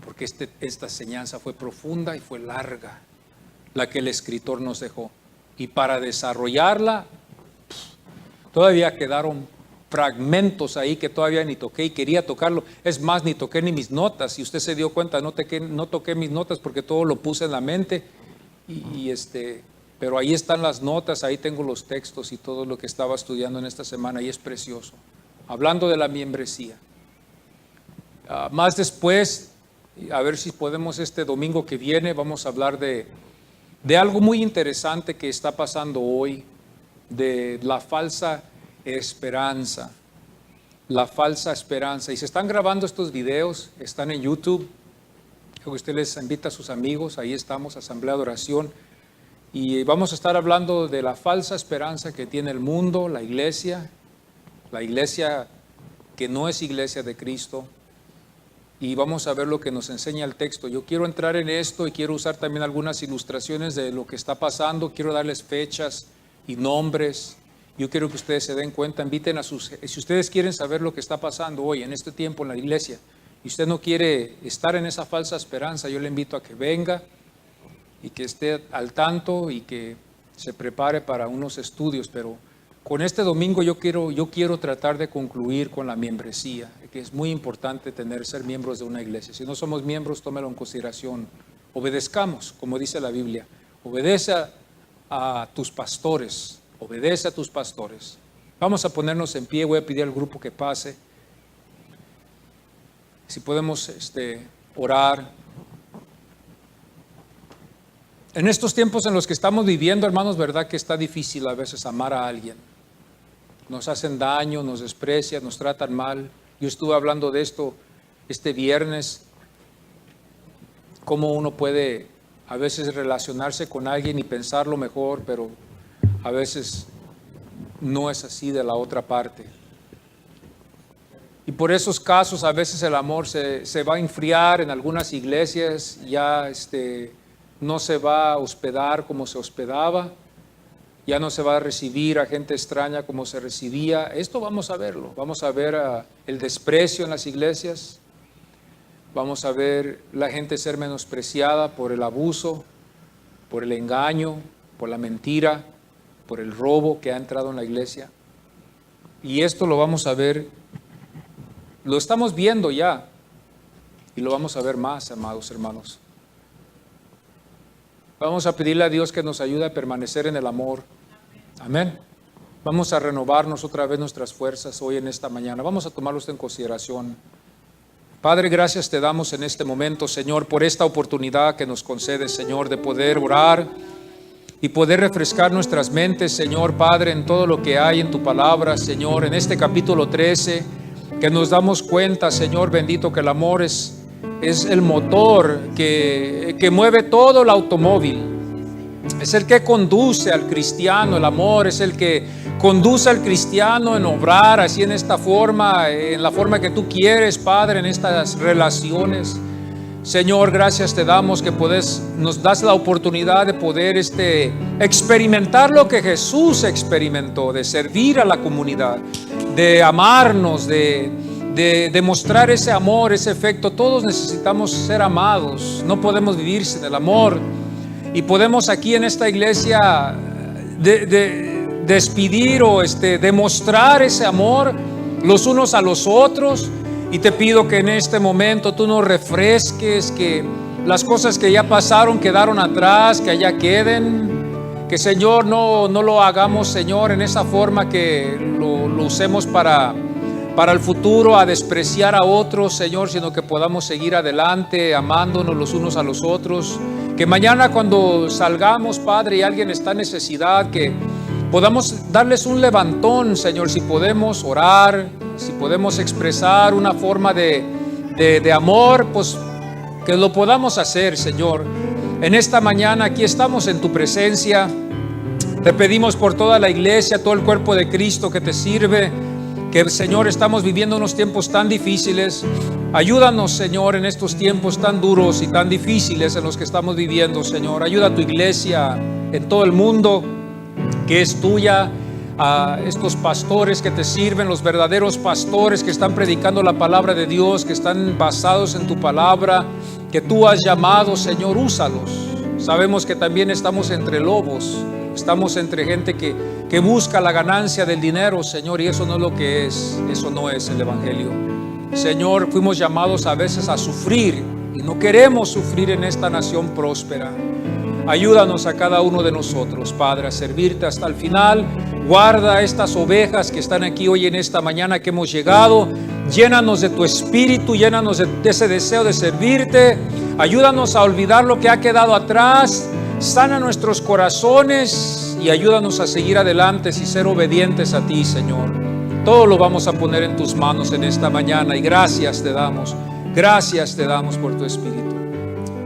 porque esta enseñanza fue profunda y fue larga, la que el escritor nos dejó, y para desarrollarla todavía quedaron fragmentos ahí que todavía ni toqué y quería tocarlo. Es más, ni toqué ni mis notas. Si usted se dio cuenta, no toqué mis notas porque todo lo puse en la mente. Pero ahí están las notas, ahí tengo los textos y todo lo que estaba estudiando en esta semana y es precioso. Hablando de la membresía. Más después, a ver si podemos este domingo que viene, vamos a hablar de algo muy interesante que está pasando hoy, de la falsa esperanza. La falsa esperanza. Y se están grabando estos videos, están en YouTube. Usted les invita a sus amigos, ahí estamos, Asamblea de Oración. Y vamos a estar hablando de la falsa esperanza que tiene el mundo, la iglesia que no es iglesia de Cristo. Y vamos a ver lo que nos enseña el texto. Yo quiero entrar en esto y quiero usar también algunas ilustraciones de lo que está pasando. Quiero darles fechas y nombres. Yo quiero que ustedes se den cuenta, inviten si ustedes quieren saber lo que está pasando hoy en este tiempo en la iglesia y usted no quiere estar en esa falsa esperanza, yo le invito a que venga y que esté al tanto y que se prepare para unos estudios, pero con este domingo yo quiero tratar de concluir con la membresía, que es muy importante ser miembros de una iglesia. Si no somos miembros, tómelo en consideración. Obedezcamos, como dice la Biblia, obedece a tus pastores. Obedece a tus pastores. Vamos a ponernos en pie, voy a pedir al grupo que pase. Si podemos orar. En estos tiempos en los que estamos viviendo, hermanos, verdad que está difícil a veces amar a alguien. Nos hacen daño, nos desprecian, nos tratan mal. Yo estuve hablando de esto este viernes, cómo uno puede a veces relacionarse con alguien y pensarlo mejor, pero a veces no es así de la otra parte. Y por esos casos a veces el amor se va a enfriar en algunas iglesias, ya no se va a hospedar como se hospedaba, ya no se va a recibir a gente extraña como se recibía. Esto vamos a verlo, vamos a ver el desprecio en las iglesias, vamos a ver la gente ser menospreciada por el abuso, por el engaño, por la mentira, por el robo que ha entrado en la iglesia. Y esto lo vamos a ver, lo estamos viendo ya, y lo vamos a ver más, amados hermanos. Vamos a pedirle a Dios que nos ayude a permanecer en el amor. Amén. Vamos a renovarnos otra vez nuestras fuerzas hoy en esta mañana. Vamos a tomarlo en consideración. Padre, gracias te damos en este momento, Señor, por esta oportunidad que nos concedes, Señor, de poder orar y poder refrescar nuestras mentes, Señor, Padre, en todo lo que hay en tu palabra, Señor, en este capítulo 13, que nos damos cuenta, Señor bendito, que el amor es el motor que mueve todo el automóvil. Es el que conduce al cristiano, el amor es el que conduce al cristiano en obrar así en esta forma, en la forma que tú quieres, Padre, en estas relaciones. Señor, gracias te damos que nos das la oportunidad de poder experimentar lo que Jesús experimentó, de servir a la comunidad, de amarnos, de demostrar ese amor, ese efecto. Todos necesitamos ser amados, no podemos vivir sin el amor. y podemos aquí en esta iglesia despedir o demostrar ese amor los unos a los otros. Y te pido que en este momento tú nos refresques, que las cosas que ya pasaron quedaron atrás, que allá queden, que Señor no lo hagamos, Señor, en esa forma que lo usemos para el futuro, a despreciar a otros, Señor, sino que podamos seguir adelante amándonos los unos a los otros. Que mañana cuando salgamos, Padre, y alguien está en necesidad, que podamos darles un levantón, Señor, si podemos orar, si podemos expresar una forma de amor, pues que lo podamos hacer, Señor. En esta mañana aquí estamos en tu presencia. Te pedimos por toda la iglesia, todo el cuerpo de Cristo que te sirve, que, Señor, estamos viviendo unos tiempos tan difíciles. Ayúdanos, Señor, en estos tiempos tan duros y tan difíciles en los que estamos viviendo, Señor. Ayuda a tu iglesia en todo el mundo que es tuya, a estos pastores que te sirven, los verdaderos pastores que están predicando la palabra de Dios, que están basados en tu palabra, que tú has llamado, Señor, úsalos. Sabemos que también estamos entre lobos, estamos entre gente que busca la ganancia del dinero, Señor, y eso no es lo que es, eso no es el evangelio. Señor, fuimos llamados a veces a sufrir y no queremos sufrir en esta nación próspera. Ayúdanos a cada uno de nosotros, Padre, a servirte hasta el final. Guarda estas ovejas que están aquí hoy en esta mañana que hemos llegado. Llénanos de tu espíritu, llénanos de ese deseo de servirte. Ayúdanos a olvidar lo que ha quedado atrás. Sana nuestros corazones y ayúdanos a seguir adelante y ser obedientes a ti, Señor. Todo lo vamos a poner en tus manos en esta mañana y gracias te damos por tu espíritu.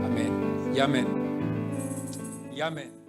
Amén y amén. Y amén.